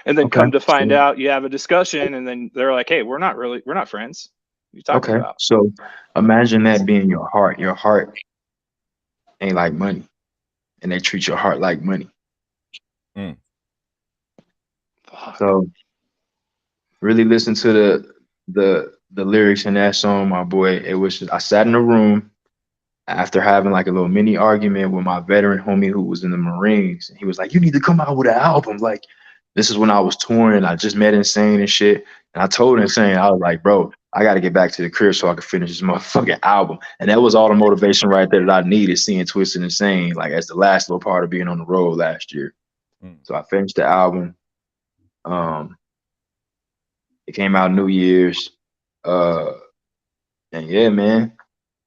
And then Okay. come to find So out you have a discussion and then they're like, "Hey, we're not friends. What are you talking okay. about?" So imagine that being your heart. Your heart ain't like money, and they treat your heart like money. Mm. Fuck. So really listen to the lyrics in that song, my boy. It was just, I sat in a room after having like a little mini argument with my veteran homie who was in the Marines. And he was like, "You need to come out with an album." Like, this is when I was touring. I just met Insane and shit. And I told Insane, I was like, "Bro, I got to get back to the crib so I can finish this motherfucking album." And that was all the motivation right there that I needed, seeing Twisted Insane, like as the last little part of being on the road last year. Mm. So I finished the album. Um, it came out New Year's. Uh, and yeah, man,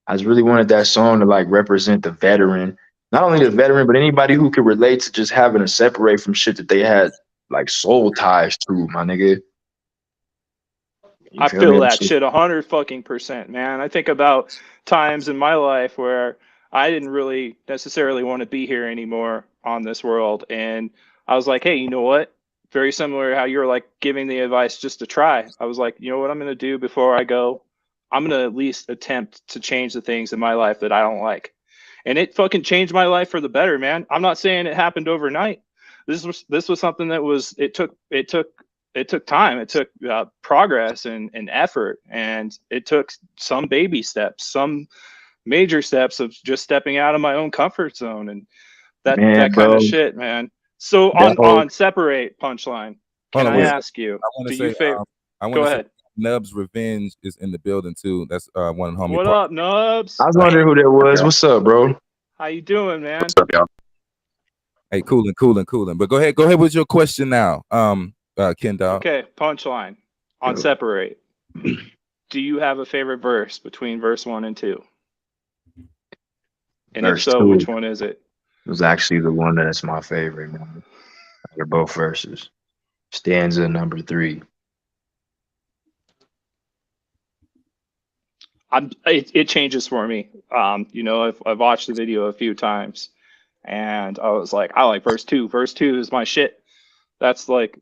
I just really wanted that song to like represent the veteran, not only the veteran, but anybody who could relate to just having to separate from shit that they had like soul ties to, my nigga. You I feel feel me? that shit 100%, man. I think about times in my life where I didn't really necessarily want to be here anymore on this world, and I was like, hey, you know what? Very similar to how you were like giving the advice just to try. I was like, you know what I'm gonna do before I go? I'm gonna at least attempt to change the things in my life that I don't like, and it fucking changed my life for the better, man. I'm not saying it happened overnight. This was something that was it took time. It took progress and effort, and it took some baby steps, some major steps of just stepping out of my own comfort zone, and that Man, kind of bro, shit, man. So that whole on separate punchline, Hold can on, I wait. ask you? I want Do to you say, favor? I want Go to say, ahead. Nubs Revenge is in the building too. That's one of the homie What part. up, Nubs? I was wondering who that was. What's up, bro? How you doing, man? What's up, y'all? Hey, cooling. But go ahead with your question now, Ken Dog. Okay, punchline on separate. Do you have a favorite verse between verse 1 and 2? And if Verse so, 2 which one is it? was actually the one that's my favorite, man. They're both verses. Stanza number 3. It changes for me. I've watched the video a few times, and I was like, I like verse 2. Verse 2 is my shit. That's like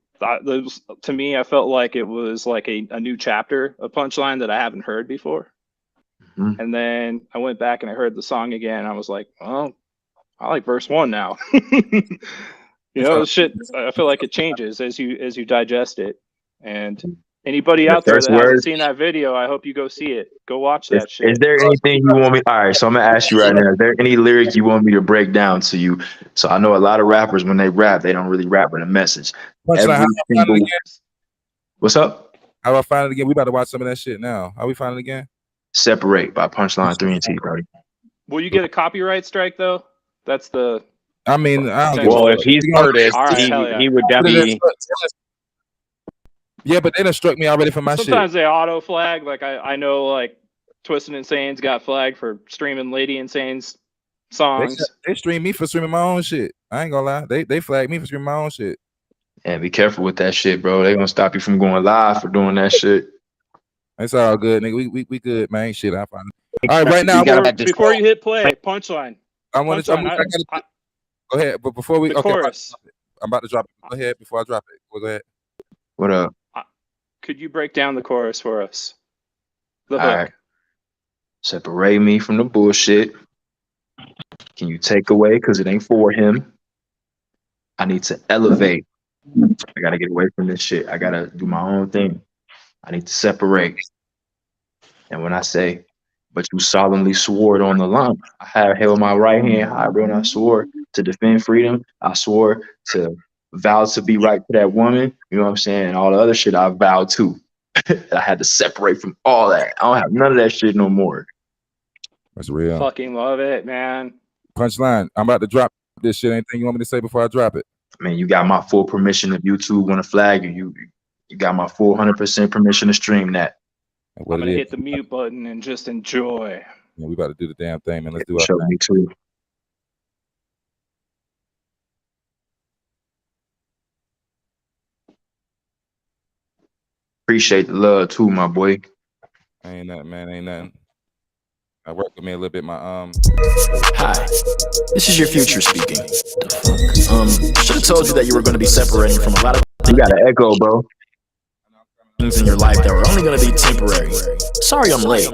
to me, I felt like it was like a new chapter, a punchline that I haven't heard before. Mhm. And then I went back and I heard the song again. And I was like, oh, I like verse 1 now. Shit. I feel like it changes as you digest it. And anybody The out there first that hasn't word. seen that video, I hope you go see it. Go watch Is that shit. there anything you want me? All right, so I'm gonna ask you right now. Is there any lyric you want me to break down to you? So I know a lot of rappers when they rap, they don't really rap with a message. Punchline, how Every do I find it single. again? What's up? How do I find it again? We about to watch some of that shit now. How we find it again? Separate by Punchline 3 and T, bro. Will you get a copyright strike though? That's the I mean, I don't give a Well, fuck. if he's We gonna- artist, All right, hell yeah. he would They done be. struck- Yeah, but they done struck me already for my sometimes shit. they auto flag. Like I know like Twisted Insane's got flagged for streaming Lady Insane's songs. They stream me for streaming my own shit. I ain't gonna lie. They flag me for streaming my own shit. And be careful with that shit, bro. They gonna stop you from going live for doing that shit. It's all good, nigga. We good, man. Ain't shit. I find it. All right, right now. Before you hit play, punchline. I want to. Punchline. Go ahead, but before we The chorus. I'm about to drop it. Go ahead before I drop it. Well, go ahead. What up? Could you break down the chorus for us? The All hook. right. Separate me from the bullshit. Can you take away? Because it ain't for him. I need to elevate. I gotta get away from this shit. I gotta do my own thing. I need to separate. And when I say, but you solemnly swore it on the line, I have held my right hand high, bro, and I swore to defend freedom. I swore to vow to be right to that woman. You know what I'm saying? And all the other shit I vowed to. I had to separate from all that. I don't have none of that shit no more. That's real. Fucking love it, man. Punchline. I'm about to drop this shit. Anything you want me to say before I drop it? I mean, you got my full permission if YouTube want to flag you. You got my full 100% permission to stream that. I'm gonna hit the mute button and just enjoy. Yeah, we about to do the damn thing, man. Let's do it. Show me too. Appreciate the love too, my boy. Ain't nothing, man. Ain't nothing. I work with me a little bit. My Hi, this is your future speaking. The fuck? Should have told you that you were going to be separating from a lot of You got an echo, bro. things in your life that were only going to be temporary. Sorry I'm late.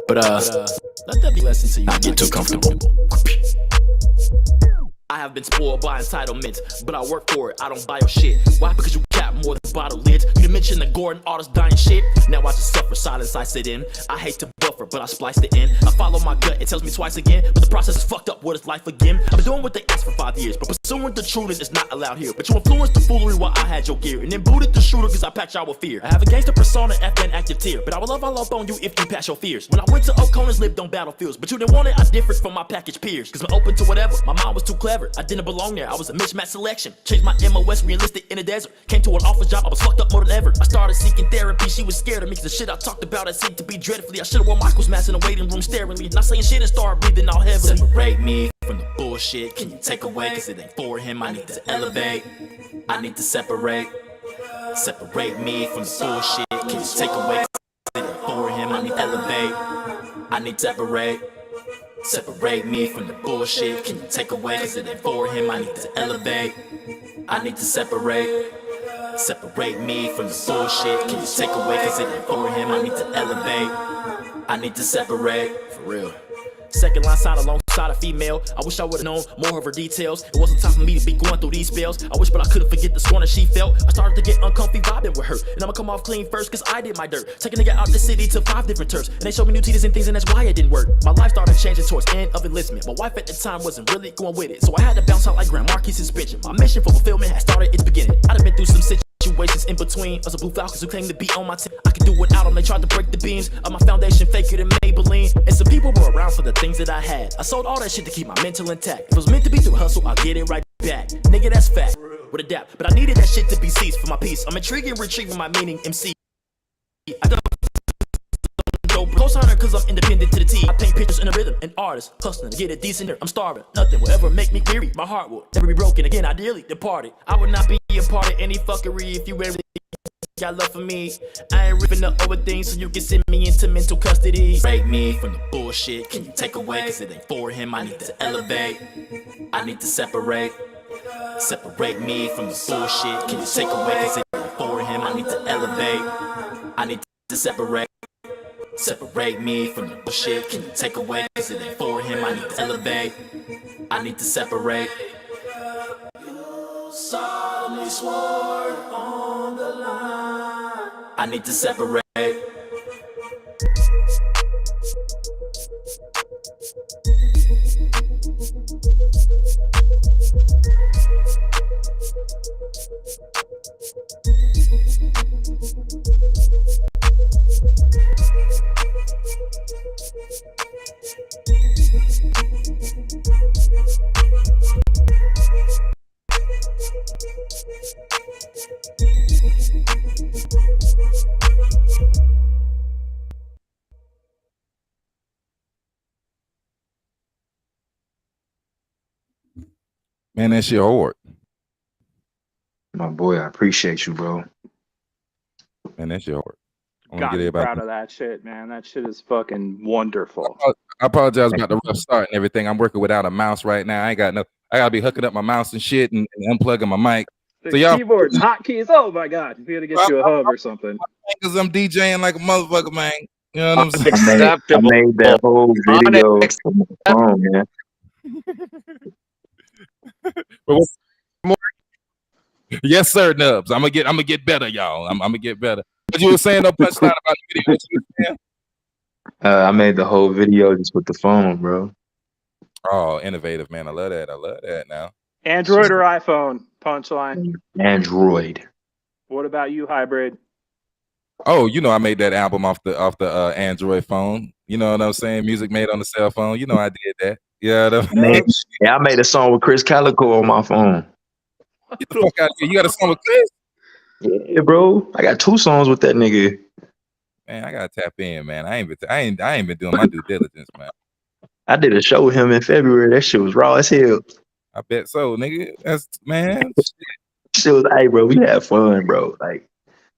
But let that be a lesson so you not get too comfortable. I have been spoiled by entitlement, but I work for it, I don't buy your shit. Why? Because you cap more than bottle lids. You didn't mention the Gordon artist dying shit. Now I just suffer silence, I sit in. I hate to buffer, but I spliced it in. I follow my gut, it tells me twice again. But the process is fucked up, what is life again? I've been doing what they asked for 5 years, but pursuing the truth is not allowed here. But you influenced the foolery while I had your gear, and then booted the shooter cause I packed y'all with fear. I have a gangster persona, F-been active tier, but I will love all up on you if you pass your fears. When I went to O'Connor's, lived on battlefields, but you didn't want it, I differed from my package peers. Cause I'm open to whatever, my mind was too clever, I didn't belong there, I was a mismatch selection. Changed my MOS, re-enlisted in the desert. Came to an office job, I was fucked up more than ever. I started seeking therapy, she was scared of me. Cause the shit I talked about, I seemed to be dreadfully. I should've worn Michael's mask in the waiting room staringly. Not saying shit and start breathing all heavily. Separate me from the bullshit, can you take away? Cause it ain't for him, I need to elevate. I need to separate. Separate me from the bullshit. Can you take away for him? I need to elevate. I need to separate. Separate me from the bullshit. Can you take away? Cause it ain't for him. I need to elevate. I need to separate. Separate me from the bullshit. Can you take away? Cause it ain't for him. I need to elevate. I need to separate. For real. Second line sound alongside a female. I wish I would've known more of her details. It wasn't time for me to be going through these spells. I wish, but I couldn't forget the scorn that she felt. I started to get uncomfy vibing with her, and I'ma come off clean first, cause I did my dirt. Take a nigga out the city to 5 different turfs, and they showed me new titties and things, and that's why it didn't work. My life started changing towards end of enlistment. My wife at the time wasn't really going with it, so I had to bounce out like Grand Marquis suspension. My mission for fulfillment had started at the beginning. I'd have been through some situations in between. Us a Blue Falcons who claimed to be on my team. I could do without them, they tried to break the beams of my foundation, faker than Maybelline. And some people were around for the things that I had. I sold all that shit to keep my mental intact. If it was meant to be through hustle, I'll get it right back. Nigga, that's fact. With a dap. But I needed that shit to be seized for my peace. I'm intriguing, retrieving my meaning, MC. I don't co-signer cause I'm independent to the T. I paint pictures in a rhythm, an artist, hustling to get a decent I'm starving, nothing will ever make me weary. My heart will never be broken again, ideally departed. I would not be a part of any fuckery if you really got love for me. I ain't ripping up over things so you can send me into mental custody. Break me from the bullshit, can you take away? Cause it ain't for him, I need to elevate. I need to separate. Separate me from the bullshit, can you take away? Cause it ain't for him, I need to elevate. I need to separate. Separate me from the bullshit, can you take away? Cause it ain't for him, I need to elevate. I need to separate. You solemnly swore on the line. I need to separate. Man, that shit hard. My boy, I appreciate you, bro. Man, that shit hard. I wanna God, get I'm everybody. proud of that shit, man. That shit is fucking wonderful. I apologize about the rough start and everything. I'm working without a mouse right now. I gotta be hooking up my mouse and shit and unplugging my mic. The So y'all keyboards, hotkeys. Oh my god, we gotta get you a hub or something. because I'm DJing like a motherfucker, man. You know what I'm saying? I made that whole video from my phone, man. But yes, sir, Nubs. I'm gonna get better, y'all. I'm gonna get better. But you were saying no punchline about the video. What you were saying? I made the whole video just with the phone, bro. Oh, innovative, man. I love that. I love that now. Android or iPhone? Punchline. Android. What about you, Hybrid? Oh, you know, I made that album off the Android phone. You know what I'm saying? Music made on the cell phone. You know, I did that. Yeah, I made a song with Chris Calico on my phone. Get the fuck out of here. You got a song with Chris? Yeah, bro. I got 2 songs with that nigga. Man, I gotta tap in, man. I ain't been doing my due diligence, man. I did a show with him in February. That shit was raw as hell. I bet so, nigga. That's man. Shit was, hey, bro, we had fun, bro. Like,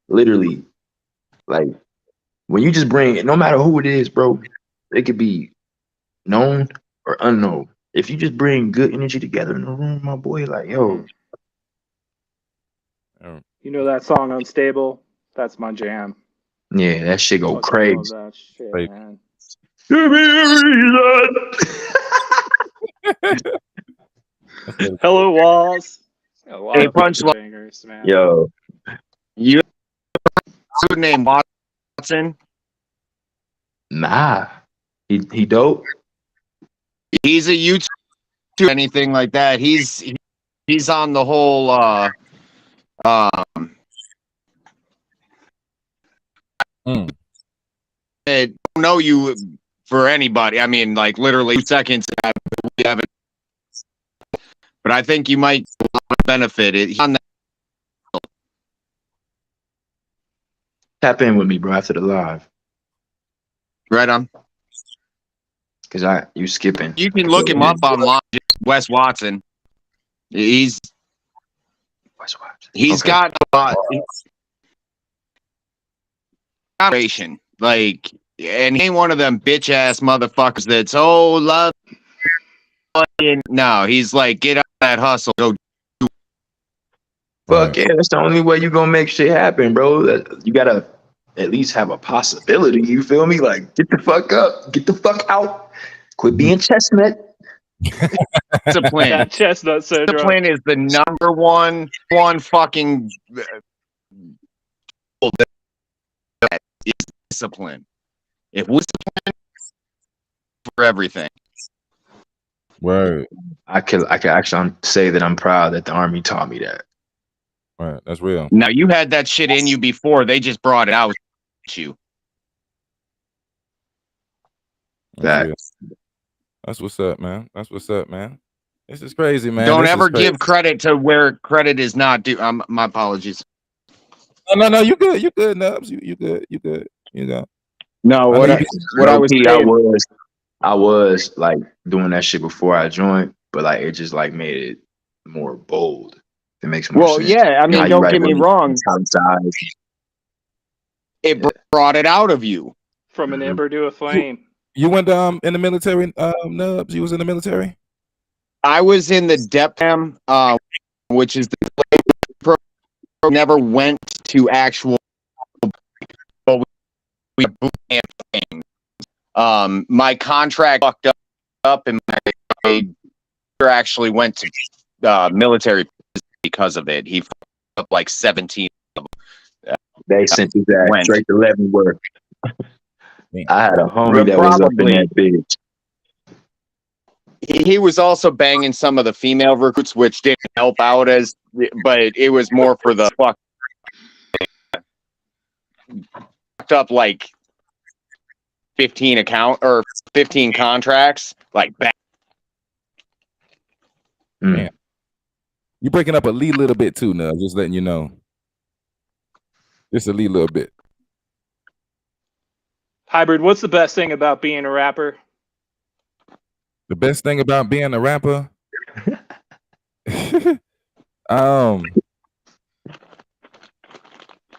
literally, like, when you just bring, no matter who it is, bro, it could be known or unknown. If you just bring good energy together in the room, my boy, like, yo. You know that song Unstable? That's my jam. Yeah, that shit go crazy. That shit, man. Give me a reason. Hello, Walls. Hey, Punchline. Man. Yo. You dude named Watson? Nah. He dope? He's a YouTuber, anything like that. He's on the whole I don't know you for anybody. I mean, like literally 2 seconds. We haven't, but I think you might benefit it. He's on that. Tap in with me, bro, after the live. Right on. Cause you skipping. You can look him up online. Wes Watson. He's okay. got generation. Like, and he ain't one of them bitch ass motherfuckers that's love. No, he's like, get out that hustle. Go. Fuck yeah, that's the only way you gonna make shit happen, bro. You gotta at least have a possibility. You feel me? Like, get the fuck up, get the fuck out, quit being chestnut. Discipline. That chestnut syndrome. Discipline is the number one fucking that is discipline. If we discipline for everything. Word. I could actually say that I'm proud that the Army taught me that. Right, that's real. Now you had that shit in you before. They just brought it out with you. That's what's up, man. That's what's up, man. This is crazy, man. Don't ever give credit to where credit is not due. My apologies. No, you good. You good, Nubs. You good. You good. You go. No, what I was saying, I was like doing that shit before I joined, but like it just like made it more bold. It makes more sense. Well, yeah, I mean, don't get me wrong. It brought it out of you. From an ember to a flame. You went in the military, Nubs? You was in the military? I was in the DEPAM, which is the program. Never went to actual, but we boot camp things. My contract fucked up, and my actually went to military because of it. He fucked up like 17 of them. They sent you that straight to Leavenworth. I had a homie that was up in that bitch. He was also banging some of the female recruits, which didn't help out but it was more for the fucked up like 15 contracts, like back. Man. You breaking up a little bit too, Nubs, just letting you know. Just a little bit. HyBrid, what's the best thing about being a rapper? The best thing about being a rapper,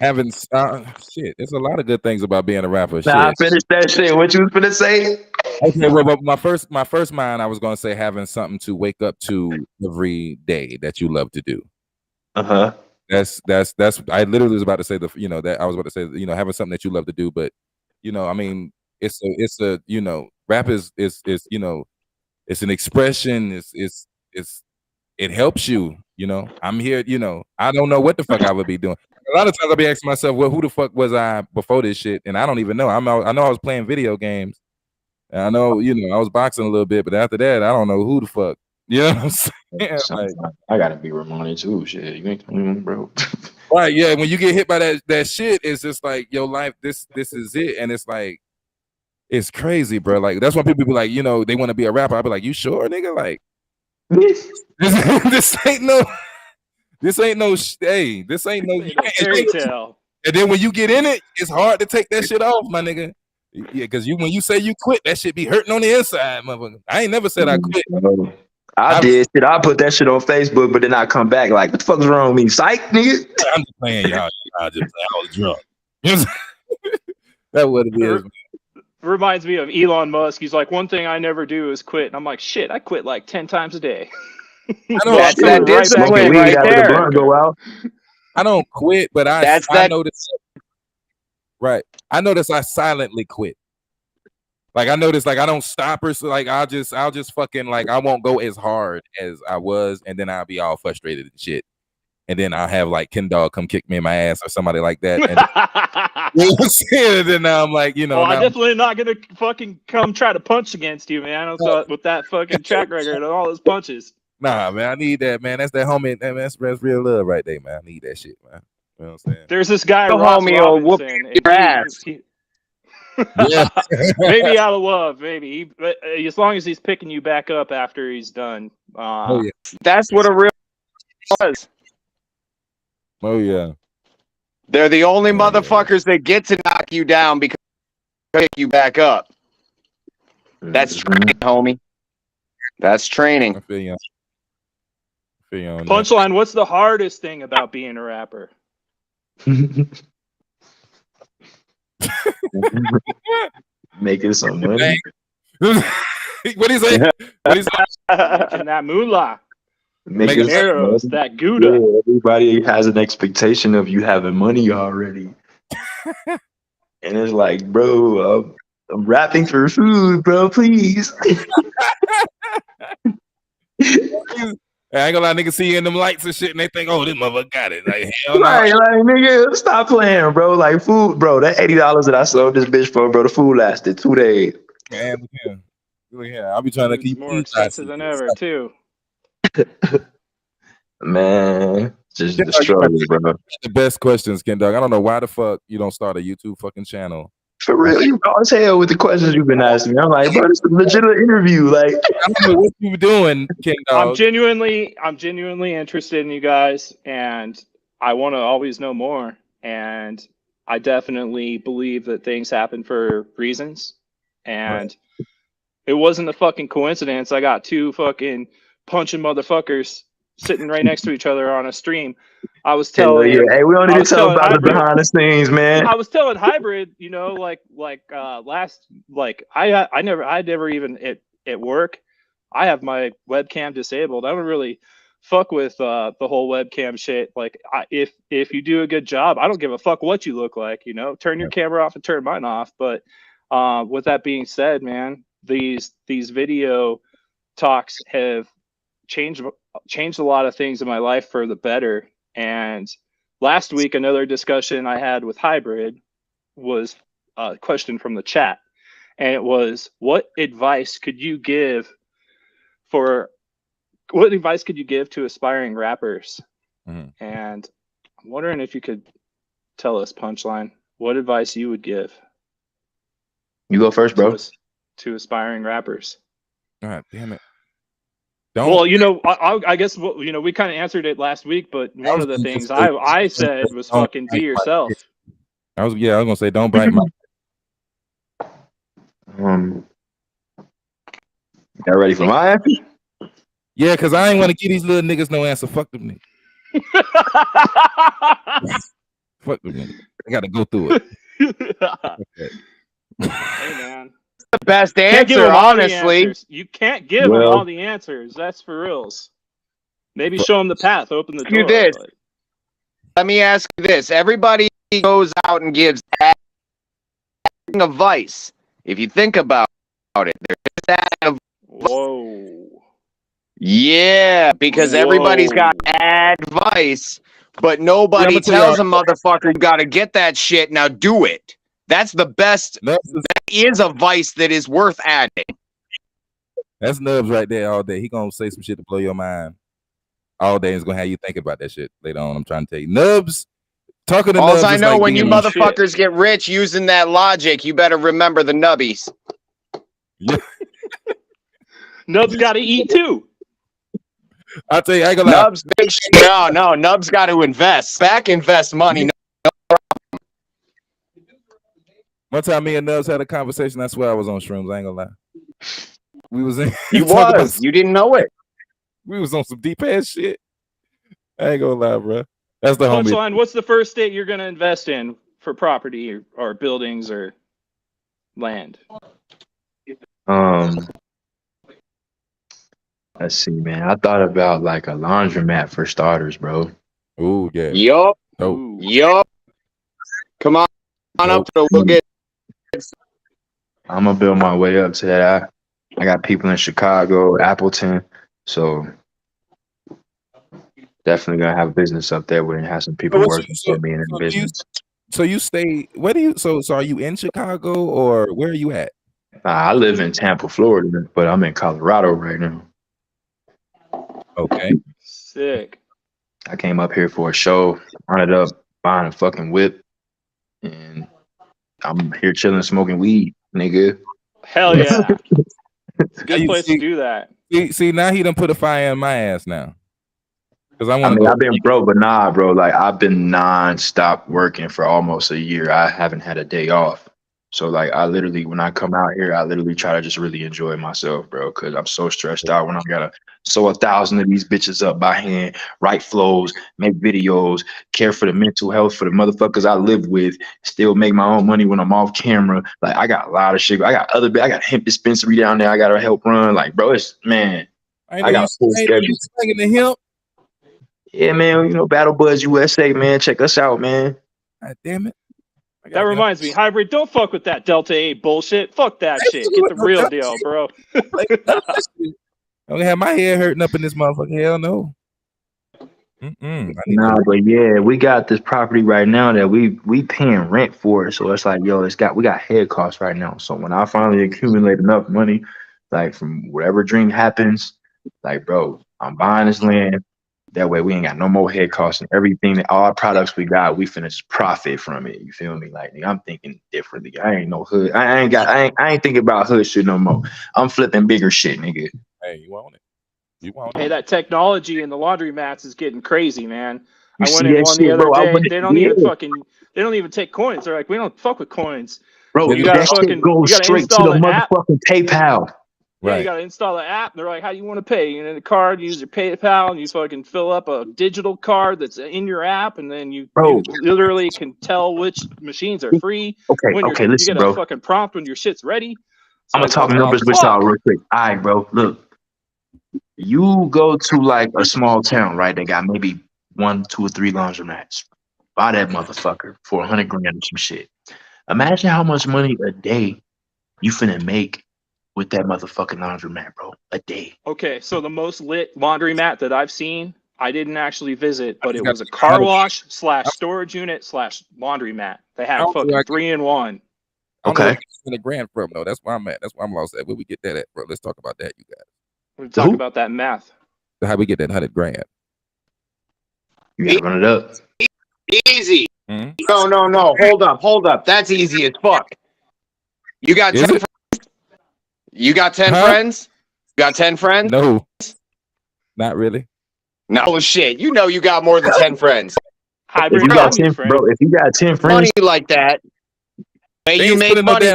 having shit. There's a lot of good things about being a rapper. Nah, finish that shit. What you was gonna say? Okay, well, my first mind, I was gonna say having something to wake up to every day that you love to do. That's. I literally was about to say that I was about to say having something that you love to do, but I mean, it's a rap is it's an expression. It helps you. I'm here. I don't know what the fuck I would be doing. A lot of times I'll be asking myself, well, who the fuck was I before this shit? And I don't even know. I know I was playing video games. And I know, I was boxing a little bit, but after that, I don't know who the fuck. You know what I'm saying? Like, I gotta be reminded too. Shit, you ain't bro. Right? Yeah. When you get hit by that shit, it's just like your life. This is it, and it's like it's crazy, bro. Like that's why people be like, they want to be a rapper. I be like, you sure, nigga? Like this ain't no. This ain't no. Hey, this ain't no fairy tale. And then when you get in it, it's hard to take that shit off, my nigga. Yeah, because when you say you quit, that shit be hurting on the inside, motherfucker. I ain't never said I quit. I did shit. I put that shit on Facebook, but then I come back like, what the fuck's wrong with me? Psych, nigga. I'm just playing, y'all. I was drunk. That's what it is. Reminds me of Elon Musk. He's like, one thing I never do is quit. And I'm like, shit, I quit like 10 times a day. I know that's that discipline right there. Go out. I don't quit, but I notice. Right. I notice I silently quit. Like I notice, like I don't stop her. So like I'll just fucking like I won't go as hard as I was, and then I'll be all frustrated and shit. And then I'll have like Ken Dog come kick me in my ass or somebody like that. And then now I'm like, I'm definitely not gonna fucking come try to punch against you, man. With that fucking track record and all those punches. Nah, man, I need that, man. That's that homie. Man, that's real love right there, man. I need that shit, man. You know what I'm saying? There's this guy, Ross homie will whoop your ass. Yeah. Maybe out of love, maybe. As long as he's picking you back up after he's done. Oh yeah, that's what a real was. Oh yeah. They're the only motherfuckers that get to knock you down because they pick you back up. That's training, homie. That's training. I feel you. Punchline, what's the hardest thing about being a rapper? Making some money. What do you say? What do you say? Making that moolah, Making some arrows, money. that Gouda. Yeah, everybody has an expectation of you having money already. And it's like, bro, I'm rapping for food, bro, please. I ain't gonna lie, niggas see you in them lights and shit, and they think, oh, this motherfucker got it. Like, hell no. Right, like, nigga, stop playing, bro. Like, food, bro, that $80 that I sold this bitch for, bro, the food lasted 2 days. Man, look here. Look here. I'll be trying to It's keep more expensive than ever, too. Man, just Yeah, the struggle, bro. the best questions, Ken Dog. I don't know why the fuck you don't start a YouTube fucking channel. For real, you raw as hell with the questions you've been asking me. I'm like, bro, this is a legitimate interview. Like, I don't know what you doing, King Dog. I'm genuinely interested in you guys, and I want to always know more. And I definitely believe that things happen for reasons, and it wasn't a fucking coincidence. I got two fucking punching motherfuckers sitting right next to each other on a stream. I was telling, hey, we don't need to tell about the behind the scenes, man. I was telling HyBrid, you know, I never even at work, I have my webcam disabled. I don't really fuck with the whole webcam shit. Like, if you do a good job, I don't give a fuck what you look like. You know, turn your camera off and turn mine off. But with that being said, man, these video talks have changed a lot of things in my life for the better. And last week, another discussion I had with HyBrid was a question from the chat, and it was, what advice could you give to aspiring rappers? Mm-hmm. And I'm wondering if you could tell us, Punchline, what advice you would give. You go first, bro. To aspiring rappers. God damn it. Well, you know, I guess, you know, we kind of answered it last week, but one of the things I said was fucking be yourself. I was gonna say, don't bite my. Y'all ready for my answer? Yeah, because I ain't want to give these little niggas no answer. Fuck them niggas. Fuck them niggas. I gotta go through it. Hey, man. The best answer, honestly. You can't give them all the answers. That's for reals. Maybe show them the path, open the door. This. Let me ask you this. Everybody goes out and gives advice. If you think about it, there's that. Whoa. Yeah, because everybody's got advice, but nobody tells a motherfucker, you got to get that shit, now do it. That's the best. That is a vice that is worth adding. That's Nubs right there all day. He gonna say some shit to blow your mind all day. He's gonna have you think about that shit later on. I'm trying to tell you, Nubs. Talking to Nubs. I know, like, when you motherfuckers get rich using that logic, you better remember the nubbies. Yeah. Nubs got to eat too. I'll tell you, I ain't gonna lie. Nubs, big shit. No, Nubs got to invest. Invest money. One time, me and Nubs had a conversation. I swear I was on shrooms. I ain't gonna lie. We was in. You was. You didn't know it. We was on some deep ass shit. I ain't gonna lie, bro. That's the homie. Punchline. What's the first state you're gonna invest in for property or buildings or land? Let's see, man. I thought about like a laundromat for starters, bro. Ooh, yeah. Yup. Oh. Yup. Come on up, we'll get. I'm gonna build my way up to that. I got people in Chicago, Appleton, so definitely gonna have a business up there where it has some people working for me in the business. So you stay? Where do you? So are you in Chicago or where are you at? I live in Tampa, Florida, but I'm in Colorado right now. Okay. Sick. I came up here for a show, ended up buying a fucking whip, and I'm here chilling, smoking weed, nigga. Hell yeah. It's a good place to do that. See, now he done put a fire in my ass now. Because I've been broke, but nah, bro. Like, I've been non-stop working for almost a year. I haven't had a day off. So like I literally, when I come out here, I literally try to just really enjoy myself, bro, because I'm so stressed out when I gotta sew 1,000 of these bitches up by hand, write flows, make videos, care for the mental health for the motherfuckers I live with, still make my own money when I'm off camera. Like I got a lot of shit. I got hemp dispensary down there. I gotta help run. Like, bro, it's man, I I know got a full schedule. you slinging the hemp. Yeah, man, you know, Battle Buds USA, man. Check us out, man. God damn it. That reminds me, Hybrid, don't fuck with that Delta 8 bullshit. Fuck that shit. Get the real deal, bro. Don't have my head hurting up in this motherfucker. Hell no. Nah, but yeah, we got this property right now that we paying rent for it. So it's like, yo, we got head costs right now. So when I finally accumulate enough money, like from whatever dream happens, like, bro, I'm buying this land. That way we ain't got no more head costs and everything that all our products we got, we finish profit from it. You feel me? Like, nigga, I'm thinking differently. I ain't no hood. I ain't thinking about hood shit no more. I'm flipping bigger shit, nigga. Hey, you want it? You want Hey, that technology in the laundry mats is getting crazy, man. You I went see in that one shit, the other bro? day. They don't even take coins. They're like, we don't fuck with coins. Bro, you gotta that shit goes straight to the motherfucking PayPal. Yeah, you gotta install the app. They're like, how do you want to pay? You know, the card, you use your PayPal, and you fucking fill up a digital card that's in your app, and then you literally can tell which machines are free. Okay, you listen, get bro. a fucking prompt when your shit's ready. So I'm gonna talk numbers with y'all real quick. All right, bro. Look, you go to like a small town, right? They got maybe 1, 2, or 3 laundromats. Buy that motherfucker for 100 grand or some shit. Imagine how much money a day you finna make with that motherfucking laundromat, bro. A day. Okay, so the most lit laundromat that I've seen, I didn't actually visit, but it was a car wash / storage unit / laundromat. They had fucking 3-in-1. Okay. In a grand from though. That's where I'm at. That's where I'm lost at. Where we get that at, bro? Let's talk about that, you guys. We're talking about that math. How we get that 100 grand? You gotta run it up. Easy. Mm-hmm. No. Hold up. That's easy as fuck. You got 10 friends? You got 10 friends? You got 10 friends? No. Not really. No shit. You know you got more than 10 friends. If you got 10, bro, if you got 10 friends, money like that, when you make money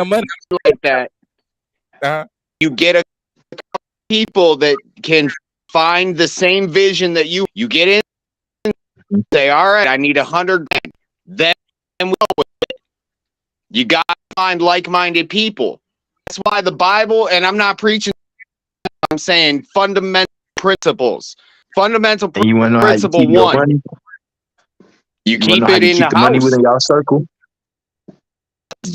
like that, you get a people that can find the same vision that you get in. Say, all right, I need 100 grand. Then we'll go with it. You got to find like-minded people. That's why the Bible, and I'm not preaching, I'm saying fundamental principles. Fundamental principle 1. You keep it in the house. Money within y'all circle.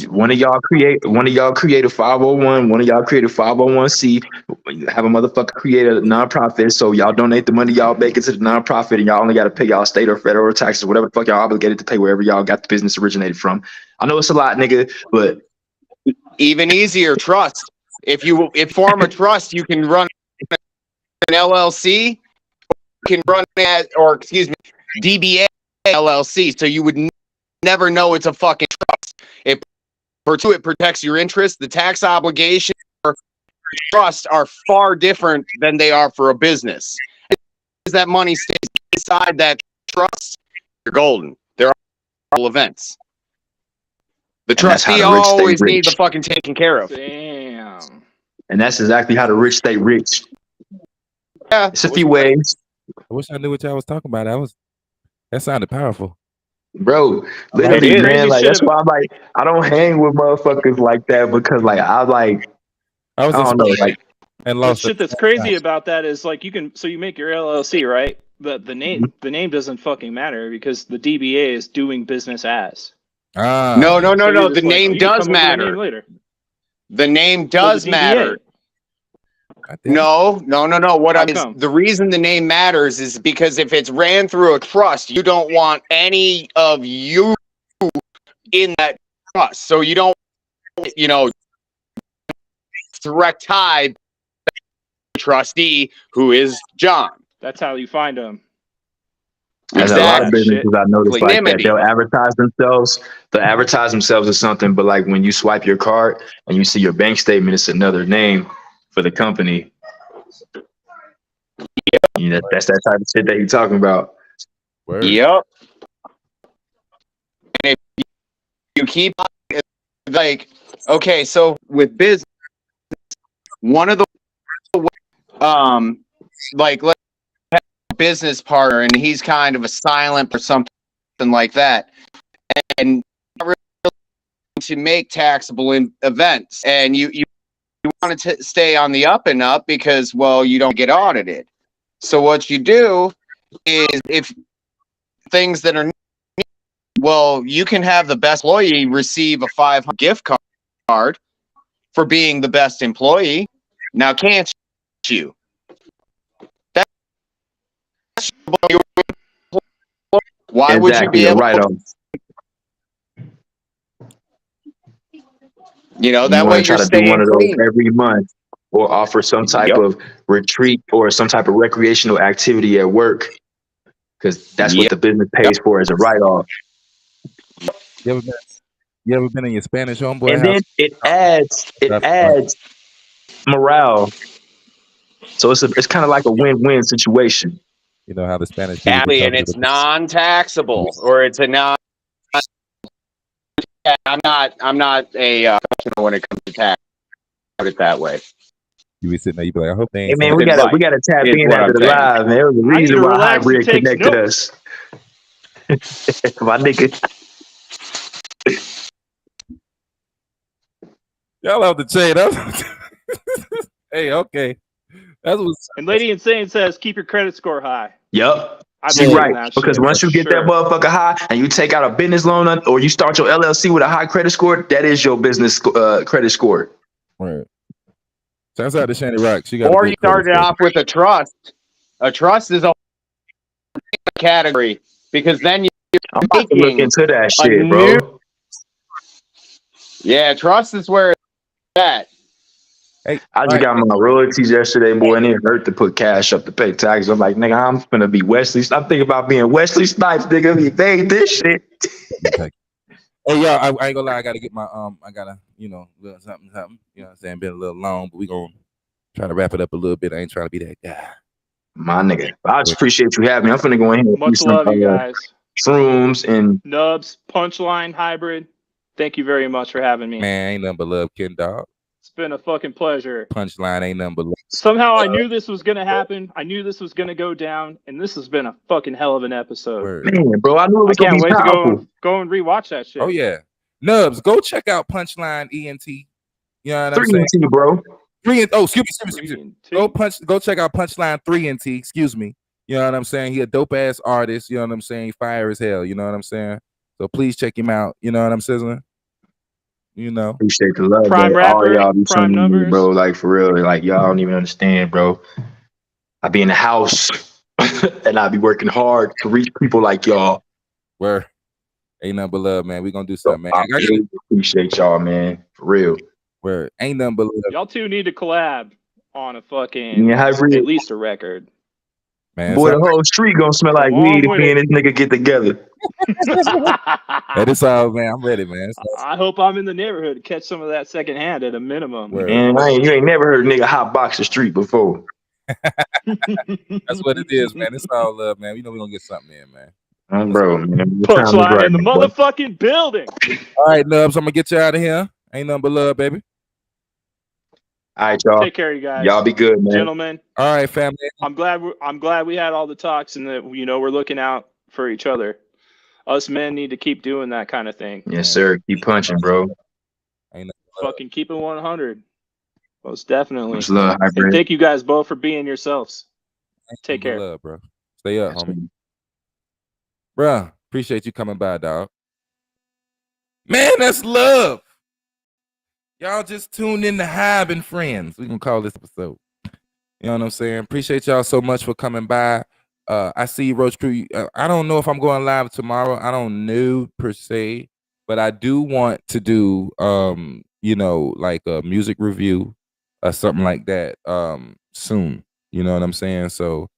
One of y'all create a 501. One of y'all create a 501c. Have a motherfucker create a nonprofit. So y'all donate the money y'all make into the nonprofit, and y'all only got to pay y'all state or federal taxes, whatever the fuck y'all obligated to pay wherever y'all got the business originated from. I know it's a lot, nigga, but even easier, trust. If you form a trust, you can run an LLC. You can run DBA LLC. So you would never know it's a fucking trust. It protects your interest. The tax obligation for trust are far different than they are for a business. As that money stays inside that trust, you're golden. There are all events. The trustee always needs the fucking taken care of. Damn. And that's exactly how the rich stay rich. Yeah, it's a few ways. I wish I knew what y'all was talking about. That sounded powerful. Bro, literally, man, like that's why I'm like, I don't hang with motherfuckers like that because like I don't know, like, and lost the shit that's crazy about that is like you make your LLC, right? The name doesn't fucking matter because the DBA is doing business as. No. The name does matter. The name does matter. No. The reason the name matters is because if it's ran through a trust, you don't want any of you in that trust. So you don't, direct tie trustee who is John. That's how you find them. There's a lot of businesses I noticed like that. They'll advertise themselves as something, but like when you swipe your card and you see your bank statement, it's another name for the company. Yeah, that's that type of shit that you're talking about. Word. Yep. And if you keep like Okay, so with business, one of the like let's have a business partner, and he's kind of a silent or something like that, and not really to make taxable events, and you want to stay on the up and up because, well, you don't get audited. So what you do is, if things that are, well, you can have the best employee receive a 500 gift card for being the best employee. Now, can't you? That's why would you be able to? You know, that way you're you're try to do one staying of those clean. every month, or offer some type Yep. of retreat or some type of recreational activity at work, because that's what Yep. the business pays for as a write-off. You ever been in your Spanish homeboy And house? then it adds morale. So it's kind of like a win-win situation. You know how the Spanish people be And talking it's about non-taxable, or it's a non. I'm not a professional when it comes to tax. Put it that way. you be sitting there, you be like, I hope they Hey ain't man, saying we gotta tap is in what after I'm the saying. live, man. It was the I need reason to why relax and HyBrid take connected notes. us. My nigga. y'all have to change that. Hey, okay. That's what's And Lady Insane says, keep your credit score high. Yup. I She believe right. in that Because shit, once for you get that sure. motherfucker high and you take out a business loan or you start your LLC with a high credit score, that is your business credit score. right. Shouts out to Shani Rock. She got a Or good you credit started score. off with a trust. A trust is a category, because then you're I'm about to look making into that a shit, new. bro. Yeah, trust is where it's at. Hey, I just got my royalties yesterday, boy, and it hurt to put cash up to pay taxes. I'm like, nigga, I'm gonna be Wesley. I'm thinking about being Wesley Snipes, nigga. Be paid this shit. hey, y'all, I ain't gonna lie. I gotta get my I gotta, little something. You know what I'm saying? Been a little long, but we gonna try to wrap it up a little bit. I ain't trying to be that guy. My nigga, I just appreciate you having me. I'm finna go in here and do Much some love, you guys. shrooms and Nubs, Punchline, Hybrid. Thank you very much for having me. Man, ain't nothing but love, Ken Dog. It's been a fucking pleasure. Punchline ain't nothing but love. Somehow I knew this was gonna happen. I knew this was gonna go down, and this has been a fucking hell of an episode. Word. man, bro. I knew it I was gonna can't be wait to powerful. go and rewatch that shit. Oh yeah, Nubs, go check out Punchline ENT. You know what I'm 3 saying? and T, bro. Excuse me. 3 Go check out Punchline 3 and T. Excuse me. You know what I'm saying? He a dope ass artist. You know what I'm saying? Fire as hell. You know what I'm saying? So please check him out. You know what I'm saying? You know. Appreciate the love, Prime bro. All rapper, y'all be prime tuning in, numbers. bro. Like for real, like y'all don't even understand, bro. I be in the house and I be working hard to reach people like y'all. Where ain't nothing but love, man. We gonna do something, man. I really appreciate y'all, man. For real. Where ain't nothing but love, Y'all two need to collab on a fucking Yeah, HyBrid. at least a record. man. Boy, the whole street gonna smell like Come on weed if with me and it. this nigga get together. That is all, man. I'm ready, man. I hope I'm in the neighborhood to catch some of that secondhand at a minimum. Word. Man, you ain't never heard a nigga hot box the street before. That's what it is, man. It's all love, man. You know we gonna get something in, man. Bro, man. Punchline in the boy. motherfucking building. All right, Nubs, I'm gonna get you out of here. Ain't nothing but love, baby. All right, y'all. Take care, you guys. Y'all be good, man. Gentlemen. All right, family. I'm glad we had all the talks and that we're looking out for each other. Us men need to keep doing that kind of thing. Yes, sir. Keep punching, bro. Ain't Fucking keep it 100. Most definitely. Much love, And HyBrid. thank you guys both for being yourselves. Take nothing but care. love, bro. Stay up, homie. Bruh, appreciate you coming by, dog. Man, that's love. Y'all just tuned in to Hybe and Friends. We gonna call this episode. You know what I'm saying? Appreciate y'all so much for coming by. I see Roach Crew. I don't know if I'm going live tomorrow. I don't know per se, but I do want to do like a music review or something like that soon. You know what I'm saying? So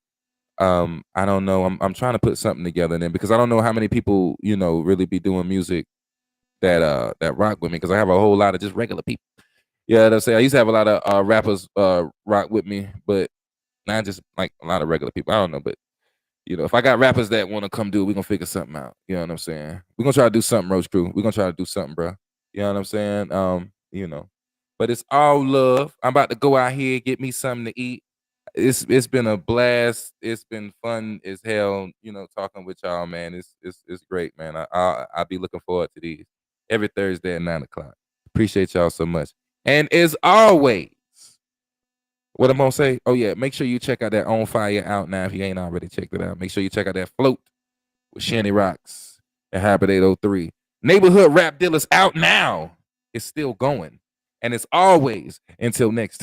I don't know. I'm trying to put something together then, because I don't know how many people, really be doing music that rock with me, because I have a whole lot of just regular people. Yeah, that's say I used to have a lot of rappers rock with me, but not just like a lot of regular people. I don't know, but if I got rappers that want to come do it, we're gonna figure something out. You know what I'm saying? We're gonna try to do something, Roach Crew. We're gonna try to do something, bro. You know what I'm saying? you know. But it's all love. I'm about to go out here, get me something to eat. It's been a blast. It's been fun as hell, you know, talking with y'all, man. It's great, man. I'll be looking forward to these every Thursday at 9:00. Appreciate y'all so much. And as always, what I'm gonna say, oh yeah, make sure you check out that On Fire out now if you ain't already checked it out. Make sure you check out that Float with Shanny Rocks and HyBrid803. Neighborhood Rap Dealers out now. It's still going. And it's always until next time.